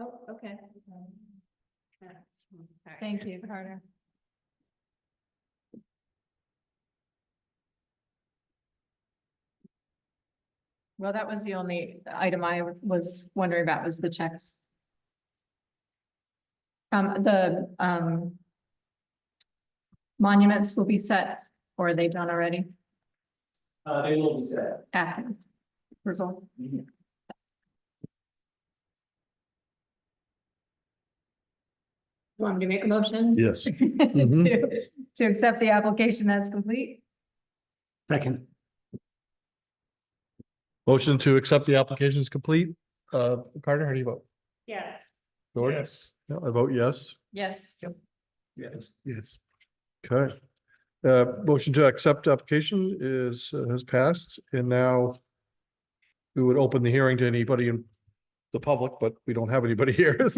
Oh, okay. Sorry. Thank you, Carter. Well, that was the only item I was wondering about was the checks. Monuments will be set, or are they done already? They will be set. After approval. Want me to make a motion? Yes. To accept the application as complete? Second. Motion to accept the application is complete. Carter, how do you vote? Yes. George? Yes. No, I vote yes. Yes. Yes. Yes. Okay. Motion to accept application is, has passed, and now we would open the hearing to anybody in the public, but we don't have anybody here.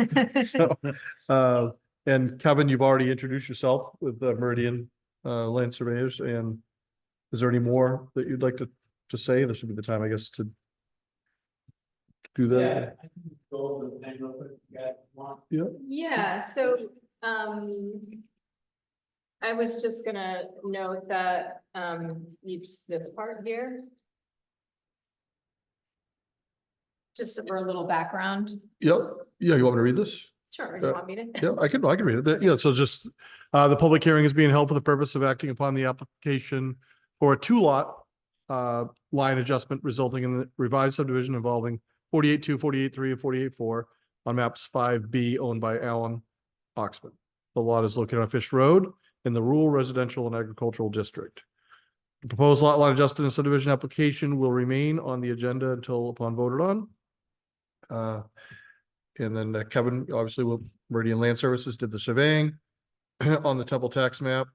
So, and Kevin, you've already introduced yourself with the Meridian, Land Surveyors, and is there any more that you'd like to say? This would be the time, I guess, to do Yeah. that. I can go over the thing real quick. You guys want? Yeah, so, I was just gonna note that, this part here. Just for a little background. Yep. Yeah, you want me to read this? Sure, you want me to? Yeah, I can read it. Yeah, so just, the public hearing is being held for the purpose of acting upon the application for a 2-lot line adjustment resulting in the revised subdivision involving 48-2, 48-3, and 48-4 on maps 5B owned by Allan, Oxman. The lot is located on Fish Road in the rural residential and agricultural district. The proposed lot line adjustment and subdivision application will remain on the agenda until upon voted on. And then Kevin, obviously, will Meridian Land Services did the surveying on the Temple tax map,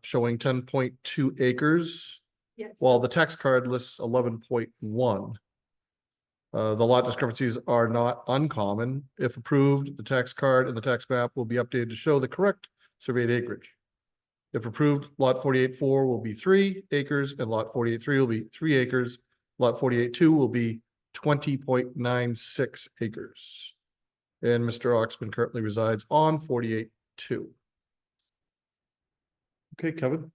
showing 10.2 acres, Yes. while the tax card lists 11.1. The lot discrepancies are not uncommon. If approved, the tax card and the tax map will be updated to show the correct surveyed acreage. If approved, lot 48-4 will be 3 acres and lot 48-3 will be 3 acres. Lot 48-2 will be 20.96 acres. And Mr. Oxman currently resides on 48-2. Okay, Kevin.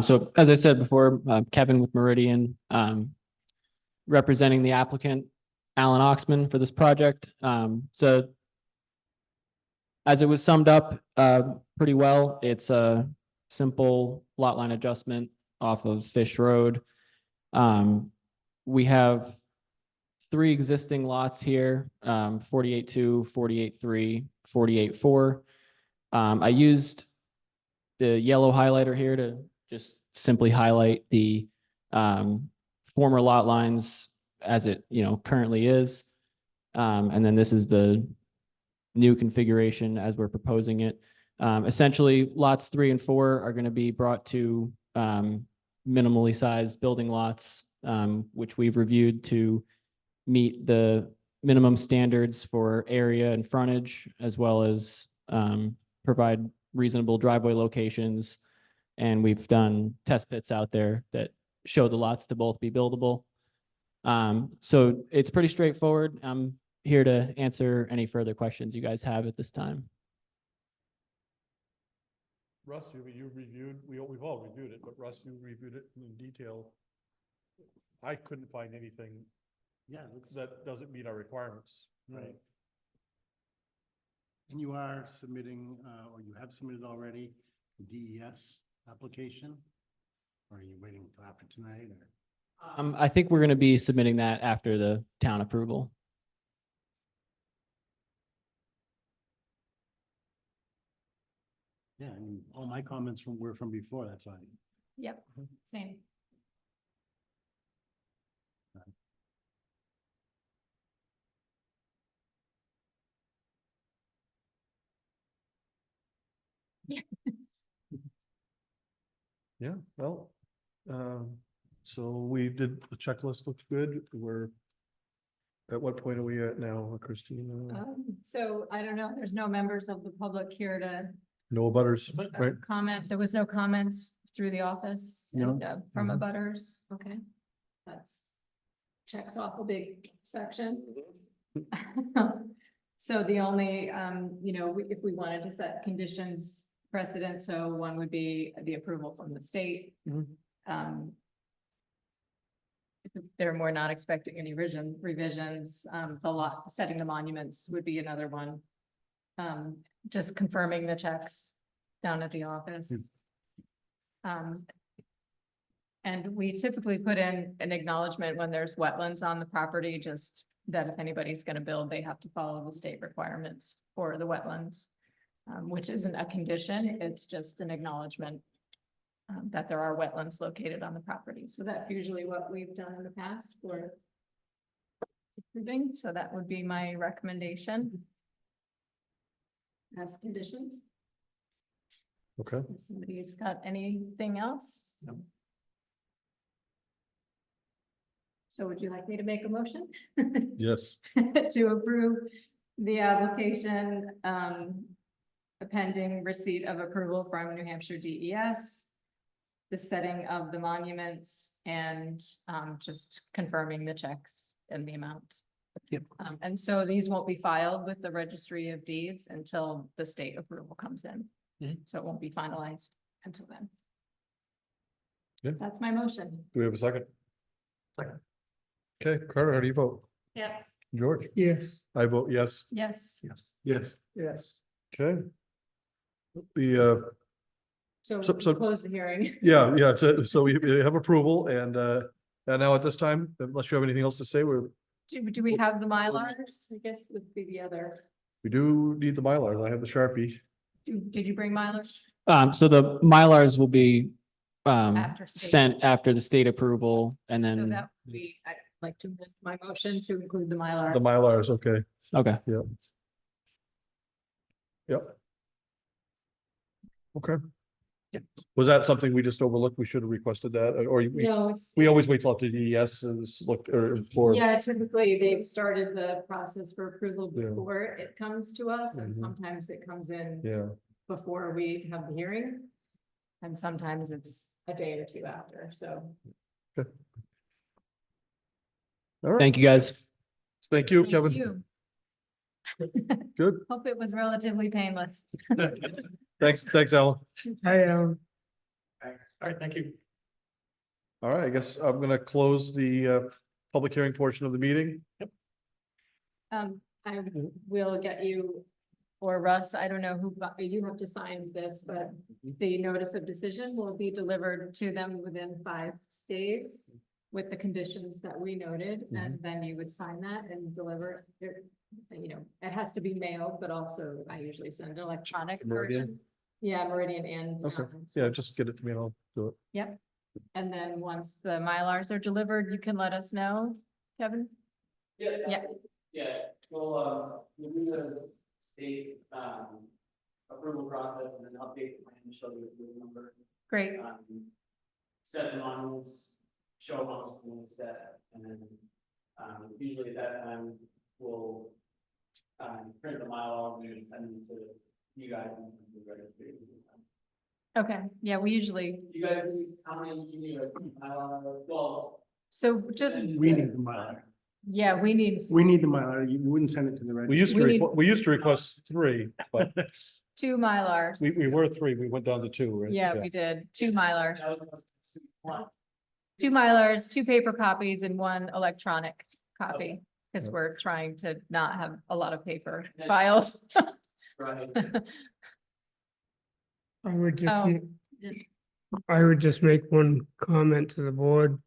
So as I said before, Kevin with Meridian, representing the applicant, Allan Oxman, for this project. So as it was summed up pretty well, it's a simple lot line adjustment off of Fish Road. We have 3 existing lots here, 48-2, 48-3, 48-4. I used the yellow highlighter here to just simply highlight the former lot lines as it, currently is. And then this is the new configuration as we're proposing it. Essentially, lots 3 and 4 are going to be brought to minimally sized building lots, which we've reviewed to meet the minimum standards for area and frontage, as well as provide reasonable driveway locations. And we've done test pits out there that show the lots to both be buildable. So it's pretty straightforward. I'm here to answer any further questions you guys have at this time. Russ, you reviewed, we've all reviewed it, but Russ, you reviewed it in detail. I couldn't find anything that doesn't meet our requirements. Right. And you are submitting, or you have submitted already, the DES application? Or are you waiting until after tonight? Or? I think we're going to be submitting that after the town approval. Yeah, I mean, all my comments were from before, that's why. Yep, same. Yeah, well, so we did, the checklist looked good. At what point are we at now, Christina? So I don't know, there's no members of the public here to No butters, right? comment. There was no comments through the office No. and, from Mhm. abutters. Okay. That's checks off a big section. So the only, if we wanted to set conditions precedent, so one would be the approval from the state. Mhm. If they're more not expecting any revisions, the lot, setting the monuments would be another one. Just confirming the checks down at the office. And we typically put in an acknowledgement when there's wetlands on the property, just that if anybody's gonna build, they have to follow the state requirements for the wetlands. Which isn't a condition, it's just an acknowledgement that there are wetlands located on the property. So that's usually what we've done in the past for approving, so that would be my recommendation. As conditions. Okay. If somebody's got anything else? No. So would you like me to make a motion? Yes. To approve the application, pending receipt of approval from New Hampshire DES, the setting of the monuments, and just confirming the checks and the amount. Yep. And so these won't be filed with the Registry of Deeds until the state approval comes in. Mhm. So it won't be finalized until then. Yeah. That's my motion. Do we have a second? Second. Okay, Carter, how do you vote? Yes. George? Yes. I vote yes. Yes. Yes. Yes. Yes. Okay. The, So So- close the hearing. yeah, so we have approval and now at this time, unless you have anything else to say, Do we have the Mylars? I guess would be the other. we do need the Mylars. I have the Sharpie. Did you bring Mylars? So the Mylars will be After state. sent after the state approval and So then, that would be, I'd like to amend my motion to include the Mylars. The Mylars, okay. okay. Yep. Okay. Was that something we just overlooked? We should have requested that, or No, it's. we always wait till after DES is looked, or for, Yeah, typically they've started the process for approval Yeah. before it comes to us, and Mhm. sometimes it comes in yeah, before we have the hearing. And sometimes it's a day or two after, so. all right. Thank you, guys. Thank you, Thank Kevin. you. Good. Hope it was relatively painless. Thanks, Alan. Hi, All right, thank you. All right, I guess I'm gonna close the public hearing portion of the meeting. I will get you, or Russ, I don't know who, you have to sign this, but the notice of decision will be delivered to them within 5 days with the conditions that we noted, and then you would sign that and deliver it. It has to be mailed, but also I usually send an electronic Meridian? version. Yeah, Meridian and. Okay. Yeah, just get it to me and I'll do it. Yep. And then once the Mylars are delivered, you can let us know, Kevin? Yeah. Yeah, we'll do the state, approval process and then update the plan to show the approval number. Great. Set the monuments, show them on the set, and then, usually at that time, we'll, print the Mylar and send them to you guys and send them to the registry. Okay, yeah, we usually, You guys, how many you need a Mylar? Well. so just, We need the Mylar. yeah, we need We need the Mylar. You wouldn't send it to the registry. We used to request 3, but 2 Mylars. we were 3, we went down to 2, right? Yeah, we did, 2 Mylars. that was one. 2 Mylars, 2 paper copies and 1 electronic copy, because Yeah. we're trying to not have a lot of paper files. Right. I would just, Oh, I would just make one comment to the board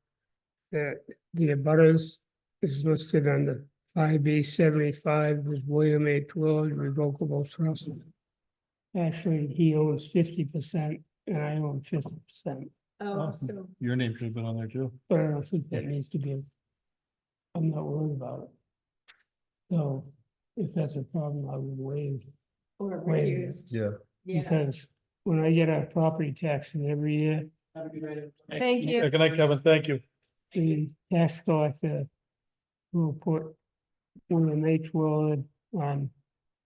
that the abutters is listed under 5B75 with William H. Willard Revocable Trust. Actually, he owns 50% and I own 50%, Oh, so, Your name should have been on there too. but I don't think that needs to be. I'm not worried about it. So if that's a problem, I would waive, or Wait. refused, Yeah. yeah. because when I get our property taxes every year, Have a good night. Thank you. Good night, Kevin. Thank you. the tax collector will put William H. Willard on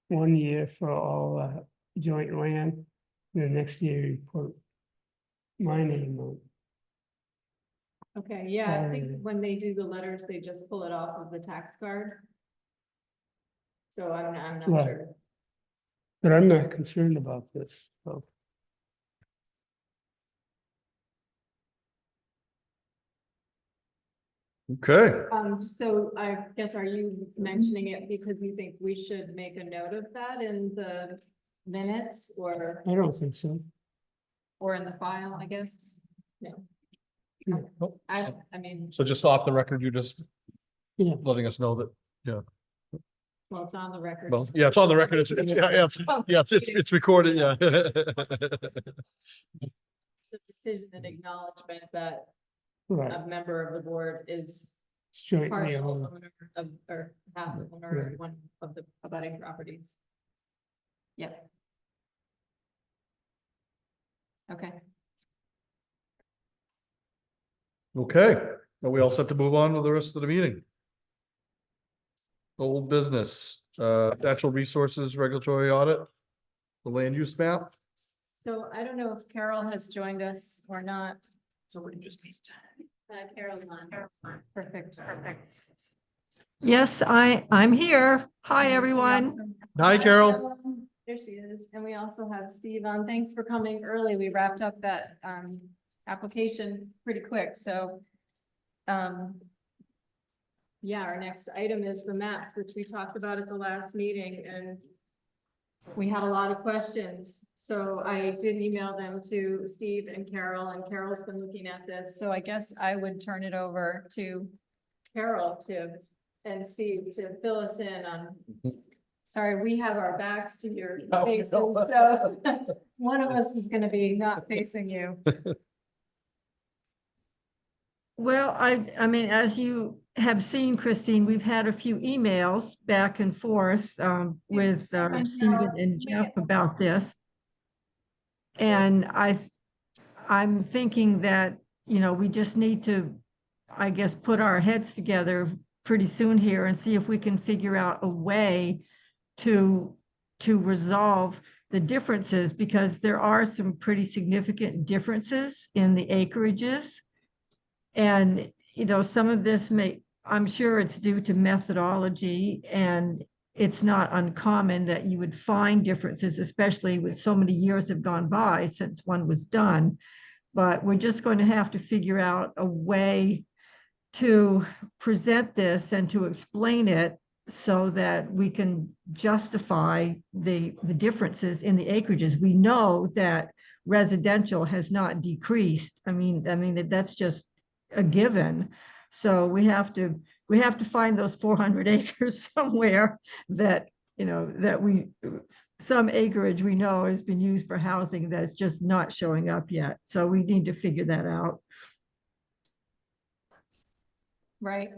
1 year for all joint land. The next year he put my name on. Okay, yeah, I think So- when they do the letters, they just pull it off of the tax card. So I'm not Right. sure. But I'm not concerned about this, so. Okay, So I guess, are you mentioning it because you think we should make a note of that in the minutes or I don't think so. in the file, I guess? No, Oh, I mean, so just off the record, you just Yeah. letting us know that, well, it's on the record. well, yeah, it's on the record. It's recorded, yeah. It's a decision and acknowledgement that Right, a member of the board is it's jointly partial owned. owner of, or half owner Right. of one of the abutting properties. Yep. Okay, Okay, are we all set to move on with the rest of the meeting? Old business, natural resources regulatory audit, the land use map. so I don't know if Carol has joined us or not. Somebody just needs to. Carol's on. Perfect. Yes, I'm here. Hi, everyone. Hi, Carol. There she is. And we also have Steve on. Thanks for coming early. We wrapped up that application pretty quick, so. Yeah, our next item is the maps, which we talked about at the last meeting, and we had a lot of questions. So I did email them to Steve and Carol's been looking at this. So I guess I would turn it over to Carol and Steve to fill us in on. Sorry, we have our backs to your Oh, faces, no. so one of us is gonna be not facing you. Well, I mean, as you have seen, Christine, we've had a few emails back and forth with Stephen and Jeff about this. And I'm thinking that, we just need to, I guess, put our heads together pretty soon here and see if we can figure out a way to resolve the differences, because there are some pretty significant differences in the acreages. And, some of this I'm sure it's due to methodology, and it's not uncommon that you would find differences, especially with so many years have gone by since one was done. But we're just going to have to figure out a way to present this and to explain it so that we can justify the differences in the acreages. We know that residential has not decreased. I mean, that's just a given. So we have to find those 400 acres somewhere that, some acreage we know has been used for housing that's just not showing up yet. So we need to figure that out. Right.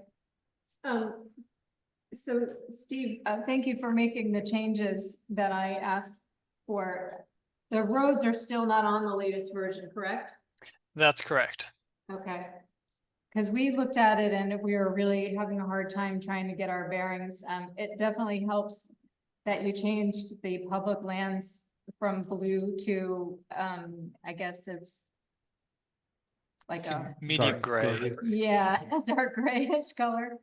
So Steve, thank you for making the changes that I asked for. The roads are still not on the latest version, correct? That's correct. Okay. Because we looked at it and we were really having a hard time trying to get our bearings. It definitely helps that you changed the public lands from blue to, I guess it's like It's a, a medium gray. yeah, a dark grayish color.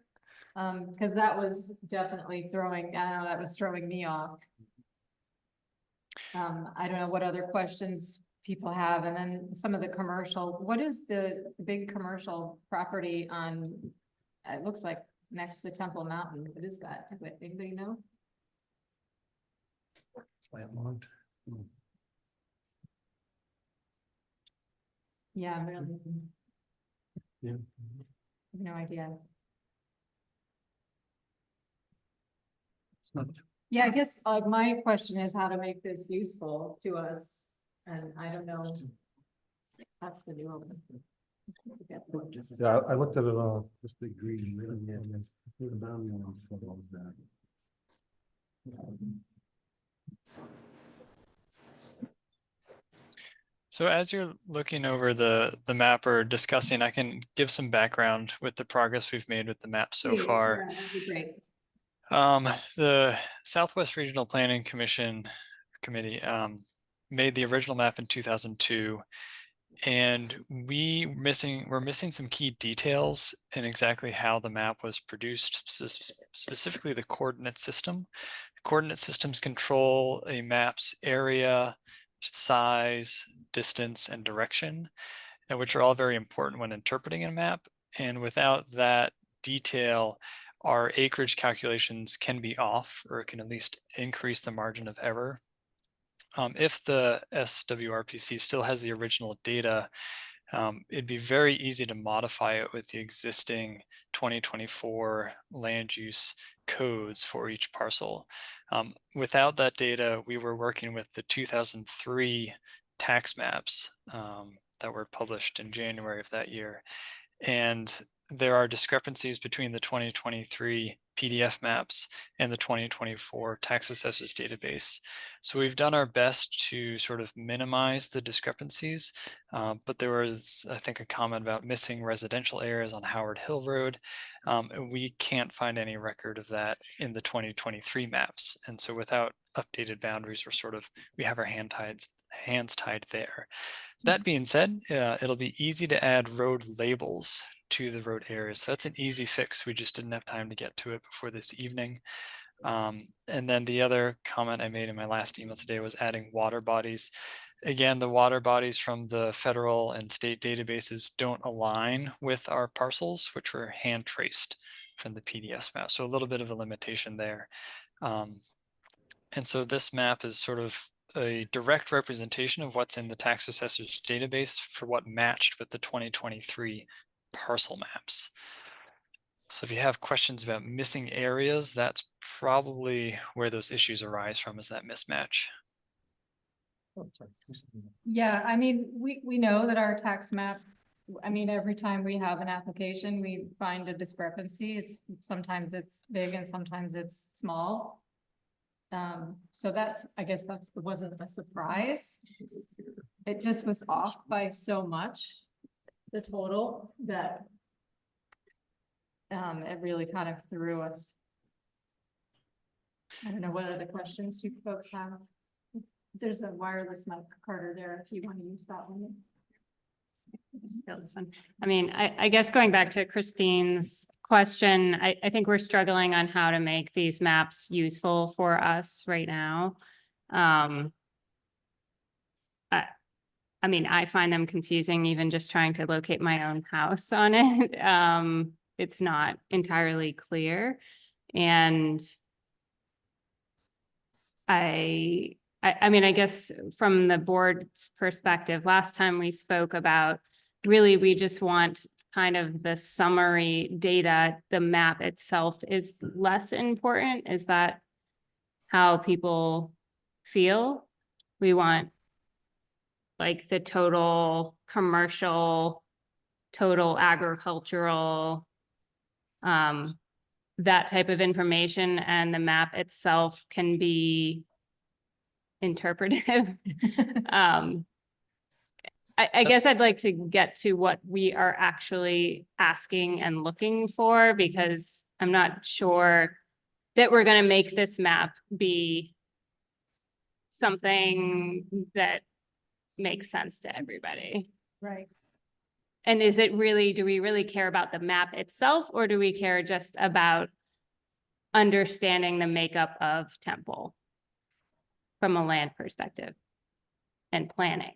Because that was definitely throwing, I don't know, that was throwing me off. I don't know what other questions people have, and then some of the commercial, what is the big commercial property on, it looks like next to Temple Mountain, what is that? Anybody know? Landlocked. Yeah, really, Yeah. no idea. It's not. Yeah, I guess my question is how to make this useful to us, and I don't know. That's the new one. Yeah, I looked at it on. This big green, really, yeah, that's the boundary line for all of that. So as you're looking over the map or discussing, I can give some background with the progress we've made with the map so Please, far. yeah, that'd be great. The Southwest Regional Planning Commission Committee made the original map in 2002. And we're missing some key details in exactly how the map was produced, specifically the coordinate system. Coordinate systems control a map's area, size, distance, and direction, and which are all very important when interpreting a map. And without that detail, our acreage calculations can be off, or it can at least increase the margin of error. If the SWRPC still has the original data, it'd be very easy to modify it with the existing 2024 land use codes for each parcel. Without that data, we were working with the 2003 tax maps that were published in January of that year. And there are discrepancies between the 2023 PDF maps and the 2024 tax assessors database. So we've done our best to sort of minimize the discrepancies, but there was, I think, a comment about missing residential areas on Howard Hill Road. We can't find any record of that in the 2023 maps. And so without updated boundaries, we have our hands tied there. That being said, it'll be easy to add road labels to the road areas. So that's an easy fix. We just didn't have time to get to it before this evening. And then the other comment I made in my last email today was adding water bodies. Again, the water bodies from the federal and state databases don't align with our parcels, which were hand traced from the PDS map. So a little bit of a limitation there. And so this map is sort of a direct representation of what's in the tax assessor's database for what matched with the 2023 parcel maps. So if you have questions about missing areas, that's probably where those issues arise from, is that mismatch. Yeah, I mean, we know that our tax map, I mean, every time we have an application, we find a discrepancy. Sometimes it's big and sometimes it's small. So I guess it wasn't a surprise. It just was off by so much, the total, that it really kind of threw us. I don't know what other questions you folks have. There's a wireless mic, Carter, there if you want to use that one. Still this one. I mean, I guess going back to Christine's question, I think we're struggling on how to make these maps useful for us right now. I mean, I find them confusing, even just trying to locate my own house on it. It's not entirely clear. And I mean, I guess from the board's perspective, last time we spoke about, really, we just want kind of the summary data. The map itself is less important. Is that how people feel? We want like the total commercial, total agricultural, that type of information, and the map itself can be interpretive. I guess I'd like to get to what we are actually asking and looking for, because I'm not sure that we're going to make this map be something that makes sense to everybody. Right. And is it really, do we really care about the map itself, or do we care just about understanding the makeup of Temple from a land perspective and planning?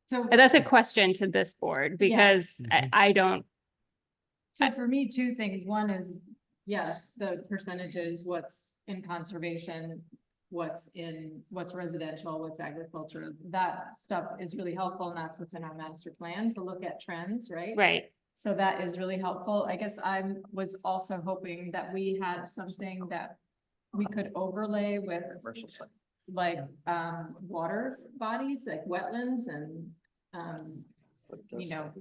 So That's a question to this board, because I don't. So for me, two things. One is, yes, the percentages, what's in conservation, what's residential, what's agriculture, that stuff is really helpful. And that's what's in our master plan, to look at trends, right? Right. So that is really helpful. I guess I was also hoping that we had something that we could overlay with like water bodies, like wetlands and you know,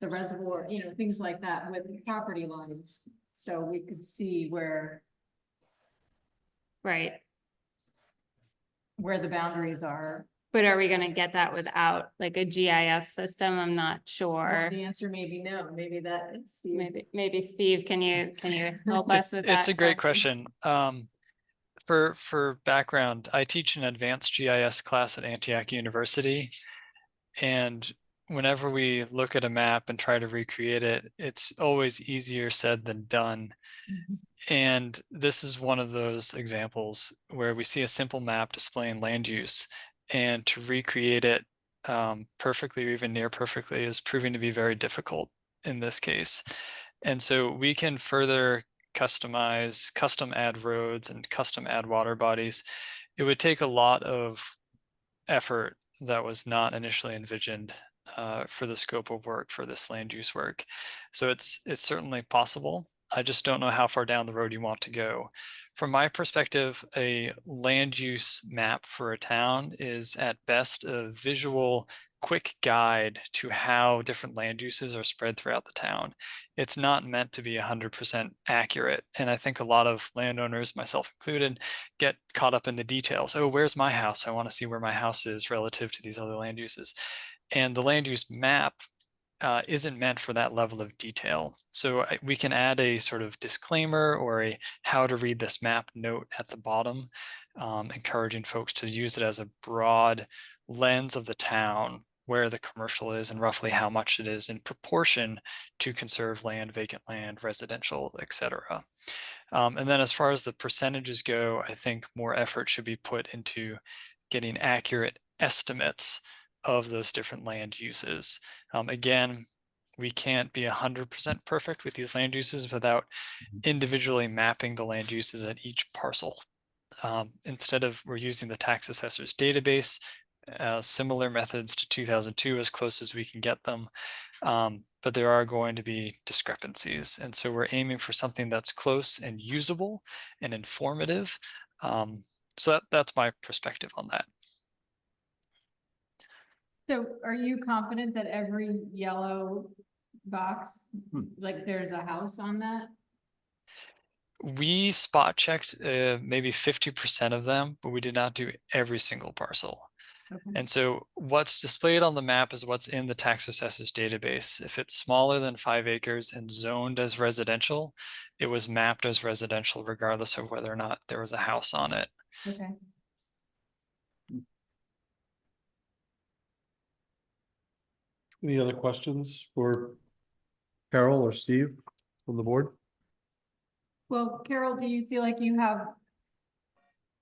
the reservoir, you know, things like that with property lines. So we could see where Right. the boundaries are. But are we gonna get that without like a GIS system? I'm not Well, sure. the answer may be no. Maybe that is Steve. Maybe Steve, can you help us with that? It's a great question. For background, I teach an advanced GIS class at Antioch University. And whenever we look at a map and try to recreate it, it's always easier said than done. And this is one of those examples where we see a simple map displaying land use, and to recreate it perfectly or even near perfectly is proving to be very difficult in this case. And so we can further customize, custom add roads and custom add water bodies. It would take a lot of effort that was not initially envisioned for the scope of work for this land use work. So it's certainly possible. I just don't know how far down the road you want to go. From my perspective, a land use map for a town is at best a visual quick guide to how different land uses are spread throughout the town. It's not meant to be 100% accurate. And I think a lot of landowners, myself included, get caught up in the details. Oh, where's my house? I want to see where my house is relative to these other land uses. And the land use map isn't meant for that level of detail. So we can add a sort of disclaimer or a how to read this map note at the bottom, encouraging folks to use it as a broad lens of the town, where the commercial is and roughly how much it is in proportion to conserved land, vacant land, residential, etc. And then as far as the percentages go, I think more effort should be put into getting accurate estimates of those different land uses. Again, we can't be 100% perfect with these land uses without individually mapping the land uses at each parcel. Instead of, we're using the tax assessor's database, similar methods to 2002 as close as we can get them. But there are going to be discrepancies. And so we're aiming for something that's close and usable and informative. So that's my perspective on that. So are you confident that every yellow box, like there's a house on that? We spot checked maybe 50% of them, but we did not do every single parcel. Okay. And so what's displayed on the map is what's in the tax assessor's database. If it's smaller than 5 acres and zoned as residential, it was mapped as residential regardless of whether or not there was a house on it. Okay. Any other questions for Carol or Steve from the board? Well, Carol, do you feel like you have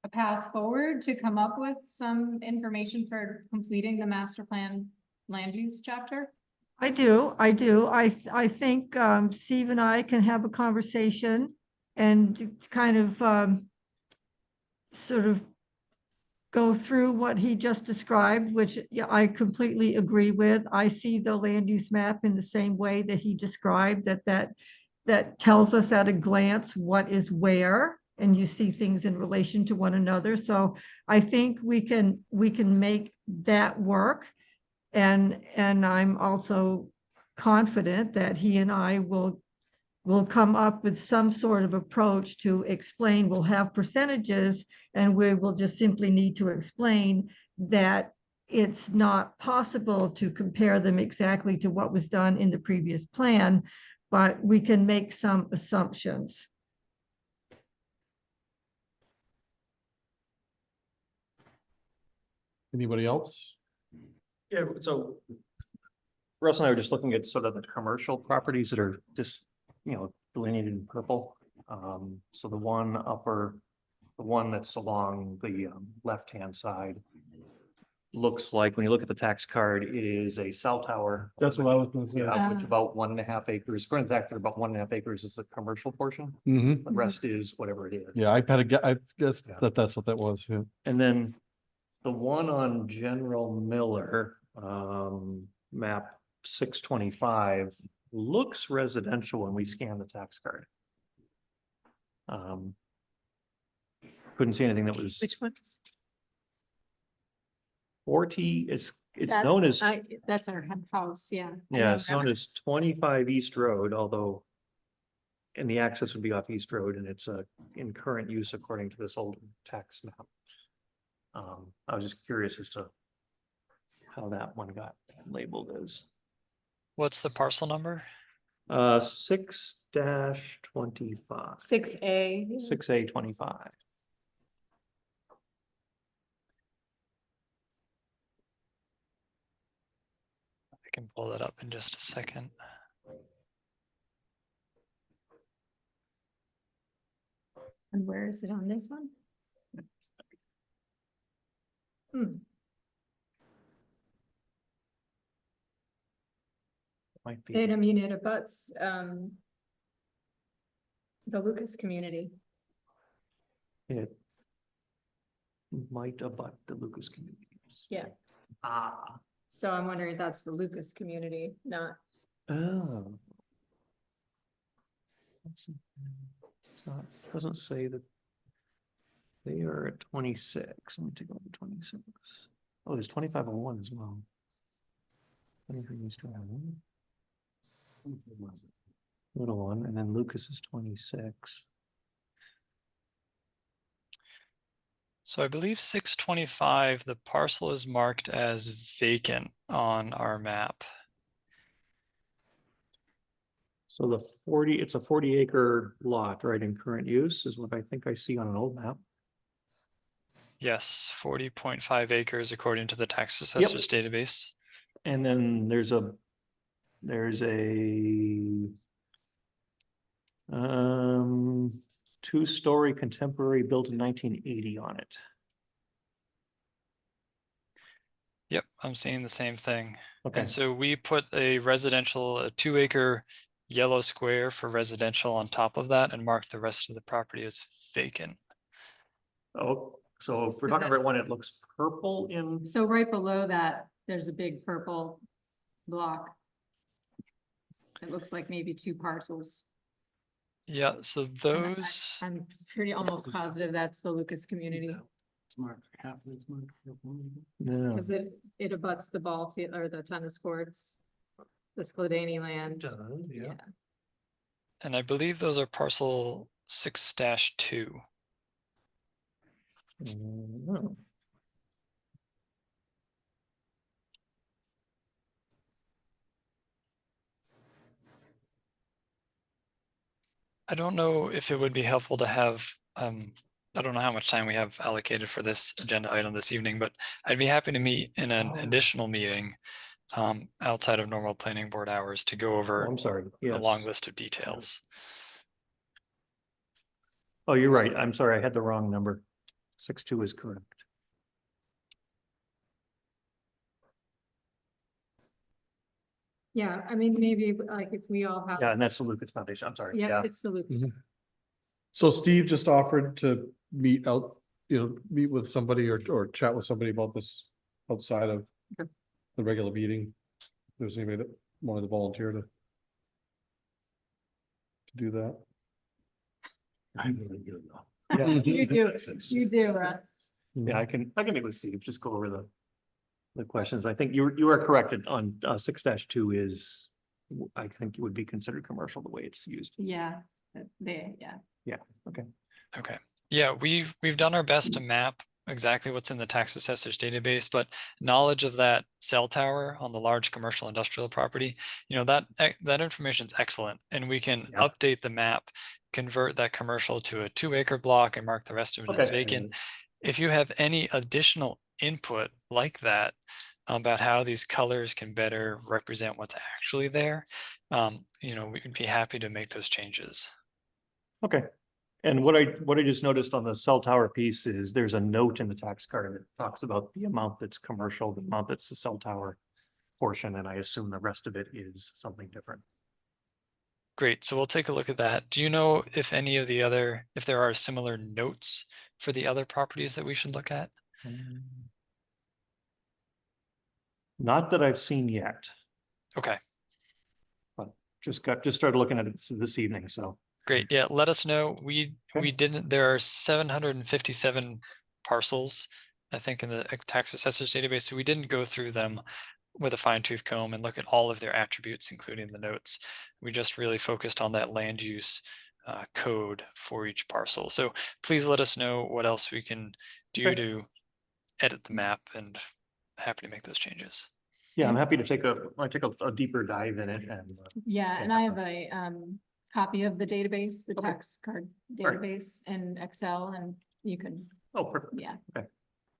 a path forward to come up with some information for completing the master plan land use chapter? I do. I think Steve and I can have a conversation and kind of sort of go through what he just described, which yeah, I completely agree with. I see the land use map in the same way that he described, that tells us at a glance what is where, and you see things in relation to one another. So I think we can make that work. And I'm also confident that he and I will come up with some sort of approach to explain. We'll have percentages, and we will just simply need to explain that it's not possible to compare them exactly to what was done in the previous plan, but we can make some assumptions. Anybody else? Yeah, so Russ and I were just looking at sort of the commercial properties that are just, delineated in purple. So the one that's along the left-hand side looks like, when you look at the tax card, it is a cell tower. That's what I was gonna say. Which about 1.5 acres, according to the fact, about 1.5 acres is the commercial portion. Mm-hmm. The rest is whatever it is. Yeah, I guessed that that's what that was, yeah. And then the one on General Miller, map 625, looks residential when we scan the tax card. Couldn't see anything that was. Which ones? 40, it's That's- known as, That's our house, yeah. yeah, it's known as 25 East Road, although and the access would be off East Road, and it's in current use according to this old tax map. I was just curious as to how that one got labeled as. What's the parcel number? 6-25. 6A. 6A25. can pull that up in just a second. And where is it on this one? Hmm, Might be. I mean, it abuts, the Lucas community. It might abut the Lucas communities. Yeah. Ah, So I'm wondering if that's the Lucas community, not, oh. It's not, doesn't say that. They are at 26. Let me take a look at 26. Oh, there's 2501 as well. 23 East Drive. Little one, and then Lucas is 26. So I believe 625, the parcel is marked as vacant on our map. So the 40, it's a 40-acre lot, right, in current use is what I think I see on an old map. Yes, 40.5 acres according to the tax assessor's database. And then there's a two-story contemporary built in 1980 on it. Yep, I'm seeing the same thing. Okay, And so we put a 2-acre yellow square for residential on top of that and marked the rest of the property as vacant. oh, so if So we're talking about one, that's- it looks purple in, so right below that, there's a big purple block. It looks like maybe two parcels. Yeah, so And those, I'm pretty almost positive that's the Lucas community, It's marked, half of it's marked. no, because it abuts the ball field or the tennis courts, the Scladany land. yeah. and I believe those are parcel 6-2. No. I don't know if it would be helpful to have, I don't know how much time we have allocated for this agenda item this evening, but I'd be happy to meet in an additional meeting outside of normal planning board hours to go Oh, over I'm sorry, yes. a long list of details. Oh, you're right, I'm sorry, I had the wrong number. 62 is correct. Yeah, I mean, maybe like if we all have, Yeah, and that's the Lucas Foundation, I'm sorry, yeah, yeah. it's the Lucas. So Steve just offered to meet out, meet with somebody or chat with somebody about this outside of the regular meeting. If there's anybody that wanted to volunteer to do that. I'm really good enough. Yeah. You do, Yeah, I can meet with Steve, just go over the questions. I think you are correct on 6-2 is, I think it would be considered commercial the way it's used. yeah, yeah. Okay, yeah, we've done our best to map exactly what's in the tax assessor's database, but knowledge of that cell tower on the large commercial industrial property, that information is excellent, and we can Yeah. update the map, convert that commercial to a 2-acre block and mark the rest of it as Okay. vacant. If you have any additional input like that about how these colors can better represent what's actually there, we would be happy to make those changes. Okay. And what I just noticed on the cell tower piece is there's a note in the tax card that talks about the amount that's commercial, the amount that's the cell tower portion, and I assume the rest of it is something different. Great, so we'll take a look at that. Do you know if if there are similar notes for the other properties that we should look at? Not that I've seen yet, Okay, but just started looking at it this evening, so. great. Yeah, let us know. We didn't, there are 757 parcels, I think, in the tax assessor's database, so we didn't go through them with a fine-tooth comb and look at all of their attributes, including the notes. We just really focused on that land use code for each parcel. So please let us know what else we can do Okay. to edit the map, and happy to make those changes. Yeah, I'm happy to take a deeper dive in it and. Yeah, and I have a copy of the database, the Okay. tax card Right. database in Excel, and you can, Oh, perfect. yeah.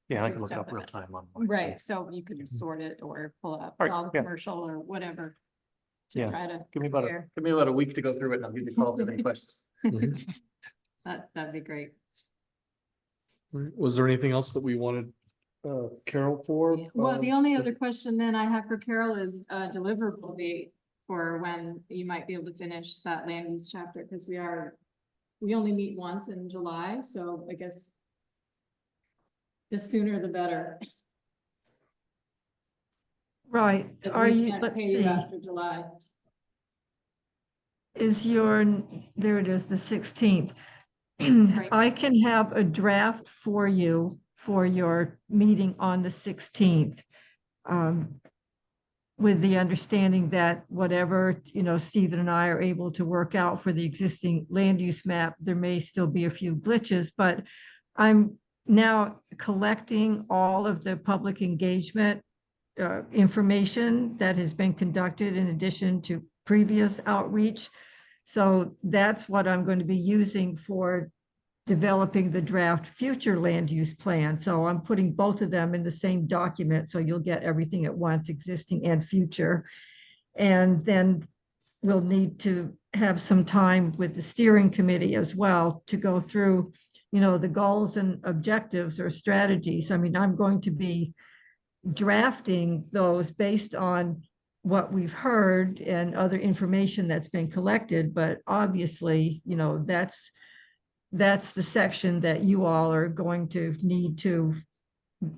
Yeah, Yeah, I do can look it stuff up in real it. time on. Right, so you could sort it or pull out All right, all the yeah. commercial or whatever. To Yeah, try to Give me about compare. a week to go through it and I'll give you a call if you have any questions. That'd be great. Was there anything else that we wanted Carol for? Well, the only other question then I have for Carol is a deliverable date for when you might be able to finish that land use chapter, because we only meet once in July, so I guess the sooner the better. Right, 'Cause are we you, can't let's pay you see, After July. is your, there it is, the 16th. Right. I can have a draft for you for your meeting on the 16th. With the understanding that whatever, Stephen and I are able to work out for the existing land use map, there may still be a few glitches, but I'm now collecting all of the public engagement information that has been conducted in addition to previous outreach. So that's what I'm going to be using for developing the draft future land use plan. So I'm putting both of them in the same document, so you'll get everything at once, existing and future. And then we'll need to have some time with the steering committee as well to go through, the goals and objectives or strategies. I mean, I'm going to be drafting those based on what we've heard and other information that's been collected, but obviously, that's the section that you all are going to need to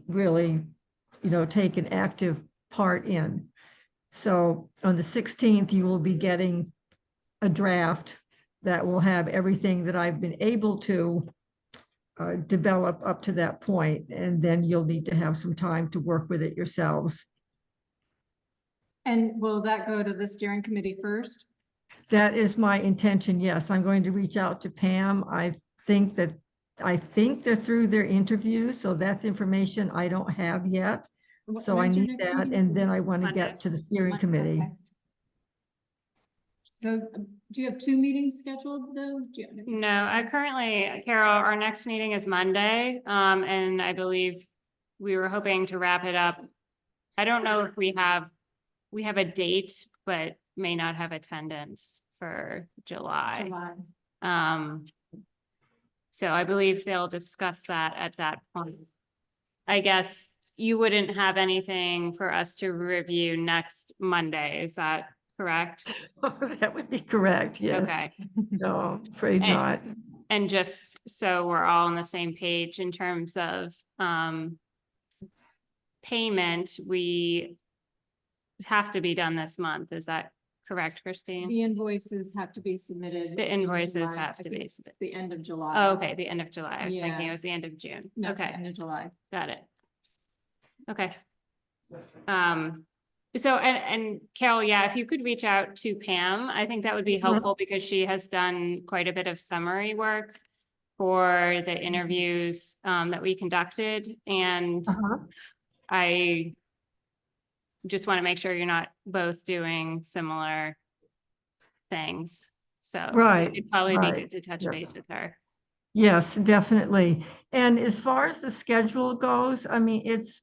really, take an active part in. So on the 16th, you will be getting a draft that will have everything that I've been able to develop up to that point, and then you'll need to have some time to work with it yourselves. And will that go to the steering committee first? That is my intention, yes. I'm going to reach out to Pam. I think they're through their interviews, so that's information I don't have yet. So I When's your need next that, meeting? and then I want to Monday. get to the steering Monday, committee. okay. So do you have 2 meetings scheduled though? No, Carol, our next meeting is Monday, and I believe we were hoping to wrap it up. I don't know if we have a date, but may not have attendance for July. So I believe they'll discuss that at that point. I guess you wouldn't have anything for us to review next Monday, is that correct? That would be correct, yes. Okay. No, afraid And- not. And just so we're all on the same page in terms of payment, we have to be done this month. Is that correct, Christine? The invoices have to be submitted. The in invoices July. have I to think be it's submitted. The end of July. Oh, okay, the end of July. I was thinking Yeah. it was the end of June. No, it's the Okay, end of July. got it. Okay. So, and Carol, yeah, if you could reach out to Pam, I think that would be helpful because she has done quite a bit of summary work for the interviews that we conducted, and I just want to make sure you're not both doing similar things. So Right, it'd probably be right, good to touch yeah. base with her. Yes, definitely. And as far as the schedule goes, I mean, it's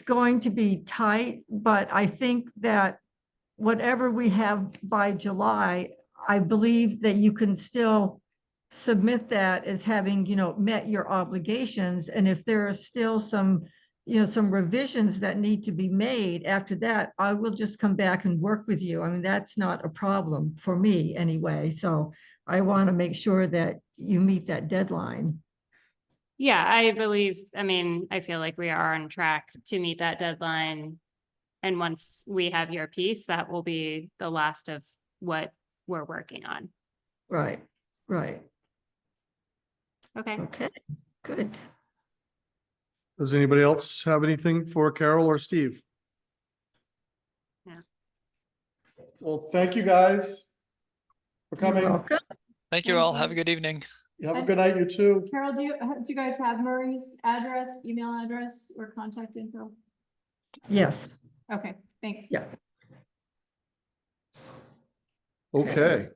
going to be tight, but I think that whatever we have by July, I believe that you can still submit that as having, met your obligations. And if there are still some revisions that need to be made after that, I will just come back and work with you. I mean, that's not a problem for me anyway. So I want to make sure that you meet that deadline. Yeah, I feel like we are on track to meet that deadline. And once we have your piece, that will be the last of what we're working on. Right, right. Okay. Okay, good. Does anybody else have anything for Carol or Steve? No. Well, thank you guys for You're coming. welcome. Thank you all. Have a good evening. Have a good night, you too. Carol, do you guys have Murray's address, email address, or contact info? Yes, Okay, thanks. yeah. Okay.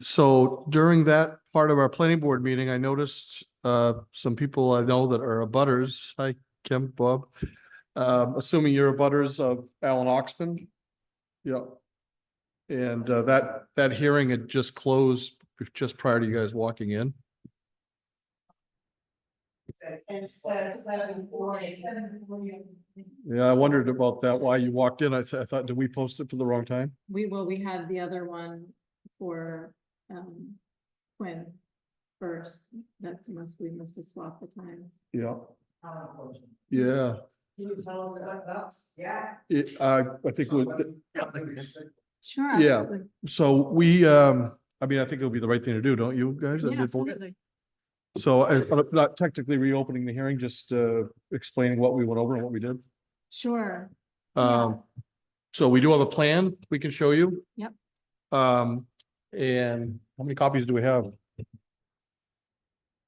So during that part of our planning board meeting, I noticed some people I know that are abutters. Hi, Kim, Bob. Assuming you're abutters of Allan Oxman. Yeah. And that hearing had just closed just prior to you guys walking in. Yeah, I wondered about that, why you walked in. I thought, did we post it for the wrong time? We had the other one for, Quinn first. We must have swapped the times. Yeah. Yeah. I think we, Sure. Yeah. absolutely. so we, I mean, I think it'll be the right thing to do, don't you guys? Yeah, absolutely. So I'm not technically reopening the hearing, just explaining what we went over and what we did. Sure. So we do have a plan we can show you. Yep. And how many copies do we have?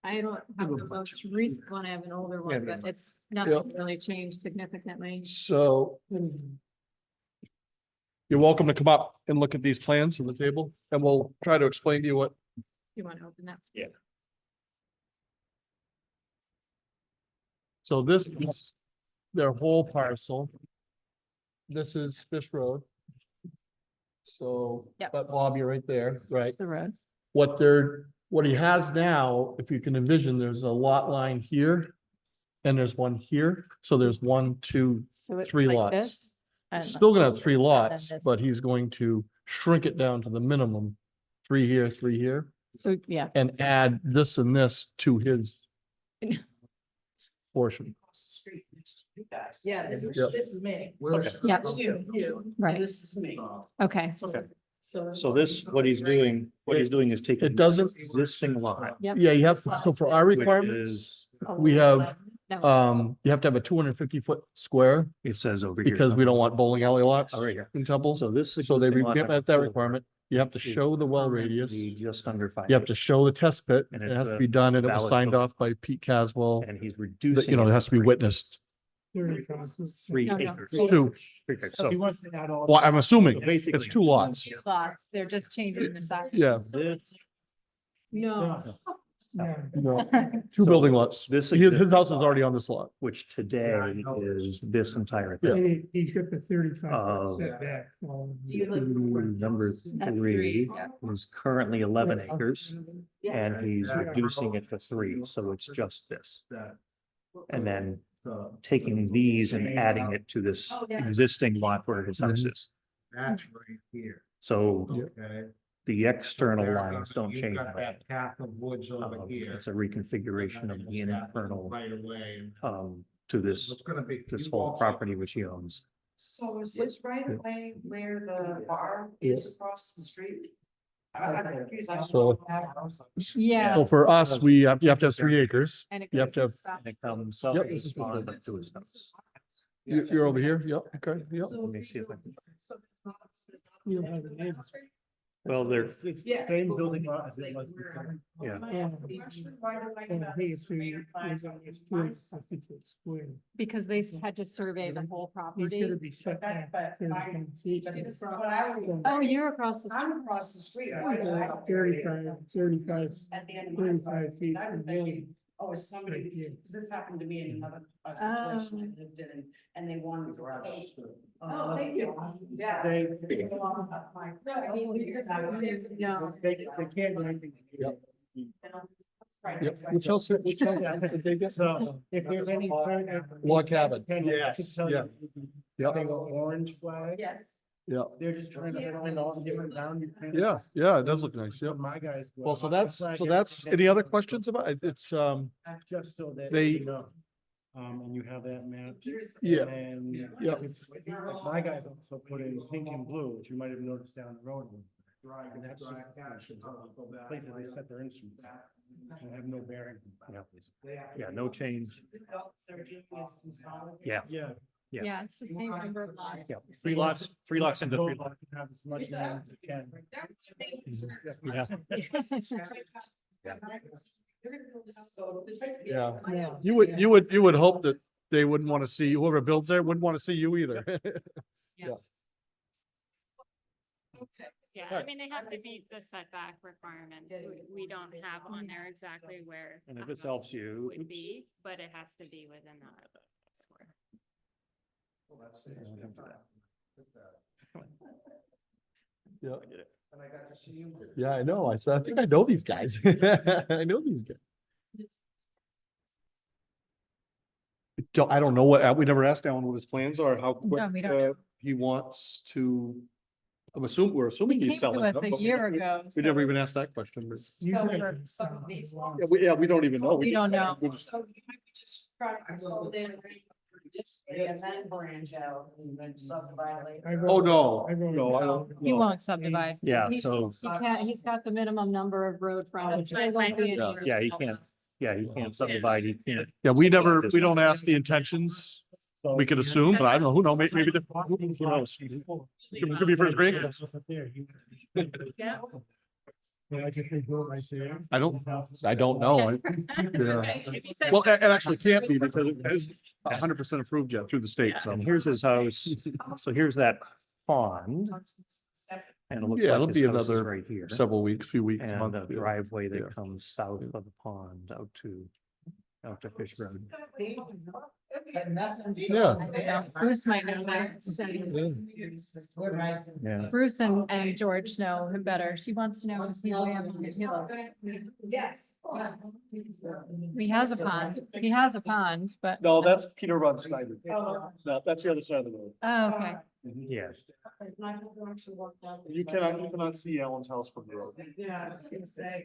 I don't have the most recent one. I have an older one, but it's Yeah. nothing really changed significantly. So you're welcome to come up and look at these plans on the table, and we'll try to explain to you what. You want to open that? Yeah. So this is their whole parcel. This is Fish Road. So, Yep. but Bob, you're right there, right? It's the road. What he has now, if you can envision, there's a lot line here. And there's one here, so there's 1, 2, So it's three like lots. this, and still gonna have 3 then lots, this. but he's going to shrink it down to the minimum. 3 here, 3 here, So, yeah. and add this and this to his portion. Yeah, Yeah. this is me. Okay. Yeah. Right. This is me. Okay. Okay. So this, what he's doing is taking. It doesn't- Existing lot. Yep. Yeah, you have, so for our which requirements, is- we have, No. you have to have a 250-foot square It says over here. because we don't want bowling alley lots Oh, right here. in Temple. So this. So they existing lot get at that requirement. You have to show the well radius. be Just under 5. You have to show the test pit. And It it's has to a be done, and it was valid signed building. off by Pete Caswell. And he's That, reducing. you know, it has to be to witnessed. 3 No, no. acres. 2. 3 acres. So he So wants to add all. Well, I'm assuming basically. it's 2 lots. Two lots, they're just changing the size. Yeah. This, No. No, 2 building lots. This His house is already on this lot. which today is this entire thing. And he's got the 35 Oh. setback. so- Number At 3 3, is currently 11 acres and he's reducing it to 3, so it's just this. And then taking these and adding it to this existing lot where his house is. That's right here. So Okay. the external lines don't You've change. got that path of woods over here. It's a reconfiguration of the internal Right away. to this, It's gonna be. this you whole also- property which he owns. So is this right away where the bar is across the street? I'm confused. I So- don't have a house. Yeah. So for us, you have to have 3 acres. And it You have to goes have- south. And it comes Yep, up this is what the- to his house. You're over here? Yep, okay, yep. Let me see if I can. So it's not- You don't have a neighbor. Well, they're, It's the Yeah. same building lot as it was before. yeah. Because they had to survey the whole He's property. gonna be set back 35 feet. But this is what I was. Oh, you're across the street. I'm across the street. Yeah, Why do I have to- 35 At the end of my 35 feet I'm from thinking, oh, is right somebody, here. because this happened to me in another situation I lived in, and they wanted to. Oh, thank you. Yeah. They- No. They can't do anything. Yep. Which house, which house? So if there's any. Log cabin. Yes, yeah. Yep. They go orange flag. Yes. Yeah, They're just trying to find all the different boundaries. yeah, it does look nice, yep. My guys. go Well, so out, that's, flag so it, that's, and any then- other questions about it? It's, Just so that. They- you know. And you have that map. Yeah. And. Yeah. like my guys also put in pink and blue, which you might have noticed down the road. And that's just places they set their instruments. And have no bearing. Yeah, no change. Yeah, Yeah. Yeah. Yeah, it's the same number of lots. yeah. 3 lots into 3 lots. Have as much land as you can. Yeah. So this is. yeah. Yeah. You would hope that they wouldn't want to see, whoever builds there wouldn't want to see you either. Yes. Okay, Yeah, I mean, they have to meet the setback requirements. We don't have on there exactly where. And if the this helps house you, Would be, but it has to be within that square. Yeah. And I got to see you. Yeah, I know. I think I know these guys. I know these guys. I don't know what, we never asked Alan what his plans are, how quick, we don't know. he wants to. we're assuming He he's came to selling. us them, a but we year never- ago. We never so- even asked that question. but- So Yeah, we don't even know. We don't know. We just- So you might just try to consult in and then branch out and then subdivide later. Oh, no, no, I don't. He no. won't subdivide. Yeah, He- so, He can't, he's got the minimum number of road frontage. There won't be any- yeah, he can't, you subdivide, you can't. Yeah, we don't ask the intentions. We could assume, but I don't know, who knows, maybe the, who knows? Could be for his grandkids. I don't know. Yeah. If he said- Well, it actually can't be because it is 100% approved yet through the state, so. And here's his house, so here's that pond, and it looks Yeah, like it'll his be house is another right here. Several weeks, few weeks. And month, the yeah. driveway Yeah. that comes south of the pond out to Fish Road. Yeah. Bruce might know that. So Yeah. Bruce and George know him better. She wants to know if he Yes. He has a pond. He has a pond, but. No, that's Peter Von Snyder. Oh. No, that's the other side of the road. Oh, okay. Yeah, You cannot see Allen's house from the road. Yeah, I was gonna say.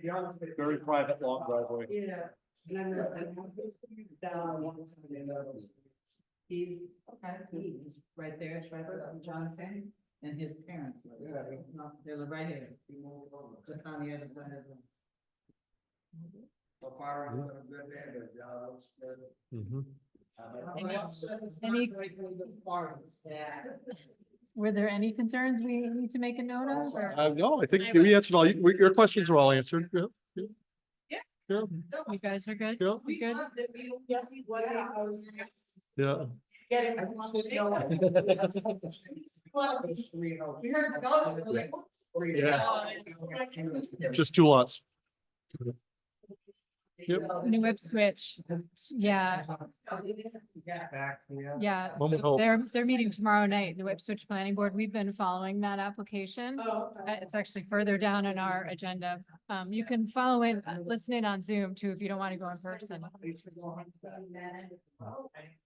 Very private, long driveway. Yeah. Down one side and the other. He's right there, it's right on Jonathan, and his parents live there. No, they live right here, just on the other side of the. Mhm. Any, were there any concerns we need to make a note of or? No, I think we answered all, your questions are all answered. Yeah. Yeah. Yeah. You guys are good? Yeah. You good? Yeah. Just two lots. Yep. New Ipswich, yeah, yeah, One would so hope. they're meeting tomorrow night, the Ipswich Planning Board, we've been following that application. It's actually further down in our agenda, you can follow it, listen in on Zoom too, if you don't want to go in person.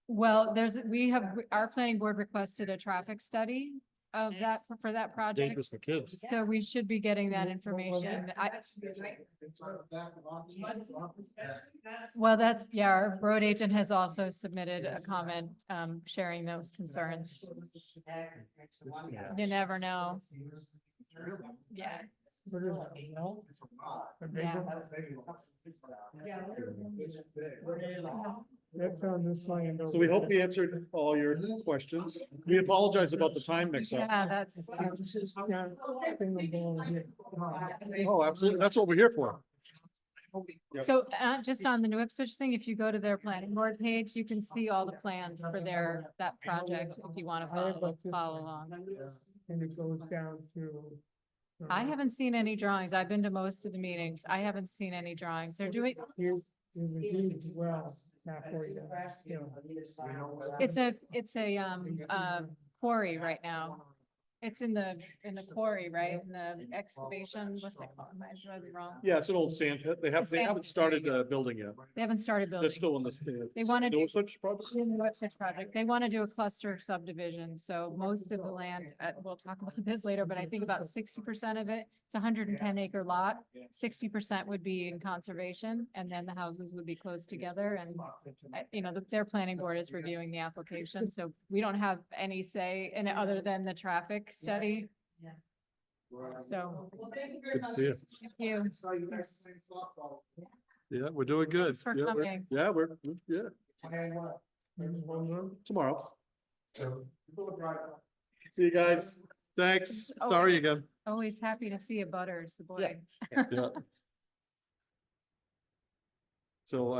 Well, our planning board requested a traffic study of that, for that project. Dangerous for kids. So we should be getting that information. Well, our road agent has also submitted a comment, sharing those concerns. You never know. Yeah. That's on this line. So we hope we answered all your questions. We apologize about the time mix up. Yeah, that's. Oh, absolutely. That's what we're here for. Yep. So, just on the New Ipswich thing, if you go to their planning board page, you can see all the plans for that project, if you want to follow along. And it goes down to. I haven't seen any drawings. I've been to most of the meetings. I haven't seen any drawings. They're doing, Here's the deed well halfway down. it's a quarry right now. It's in the quarry, right? In the excavation, what's it called? Am I wrong? Yeah, it's an old sand pit. They haven't started building yet. They haven't started They're building. still in this. They wanna do- Such project. In the Ipswich project, they want to do a cluster subdivision, so most of the land, we'll talk about this later, but I think about 60% of it, it's a 110-acre lot. 60% would be in conservation, and then the houses would be close together, and their planning board is reviewing the application, so we don't have any say in it other than the traffic study. So, Good to see you. thank you. Yeah, we're doing good. Thanks for Yeah, we're- coming. Yeah, tomorrow. See you guys. Thanks. Oh. Sorry again. Always happy to see a Butters, the boy. Yeah. So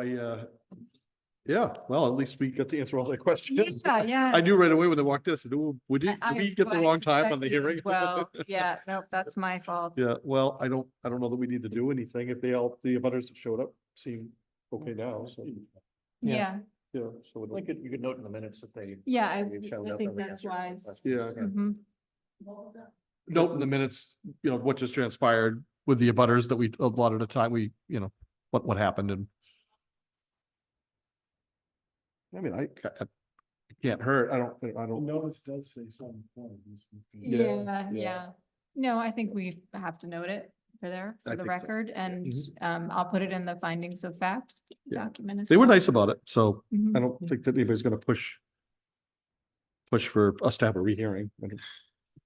Yeah, well, at least we got to answer all their questions. Yeah, yeah. I knew right away when they walked in, I said, "Ooh, did I- we get the I wrong time on the suspect you as hearing?" Well, yeah, nope, that's my fault. Yeah, well, I don't know that we need to do anything if the abutters that showed up seem okay now, so, Yeah, yeah, so. Like, you could note in the minutes that they. yeah, they showed I up think and they that's answered wise. questions. Yeah. Mhm. Note in the minutes, what just transpired with the abutters that we, a lot of the time, we, what happened and. I mean, it can't hurt. I The don't, notice does say some point. Yeah, Yeah, yeah. yeah. No, I think we have to note it for I the think so. record, and Mhm. I'll put it in the findings of fact Yeah. document. as they were well. nice about it, so Mhm. I don't think that anybody's gonna push for us to have a rehearing. I don't-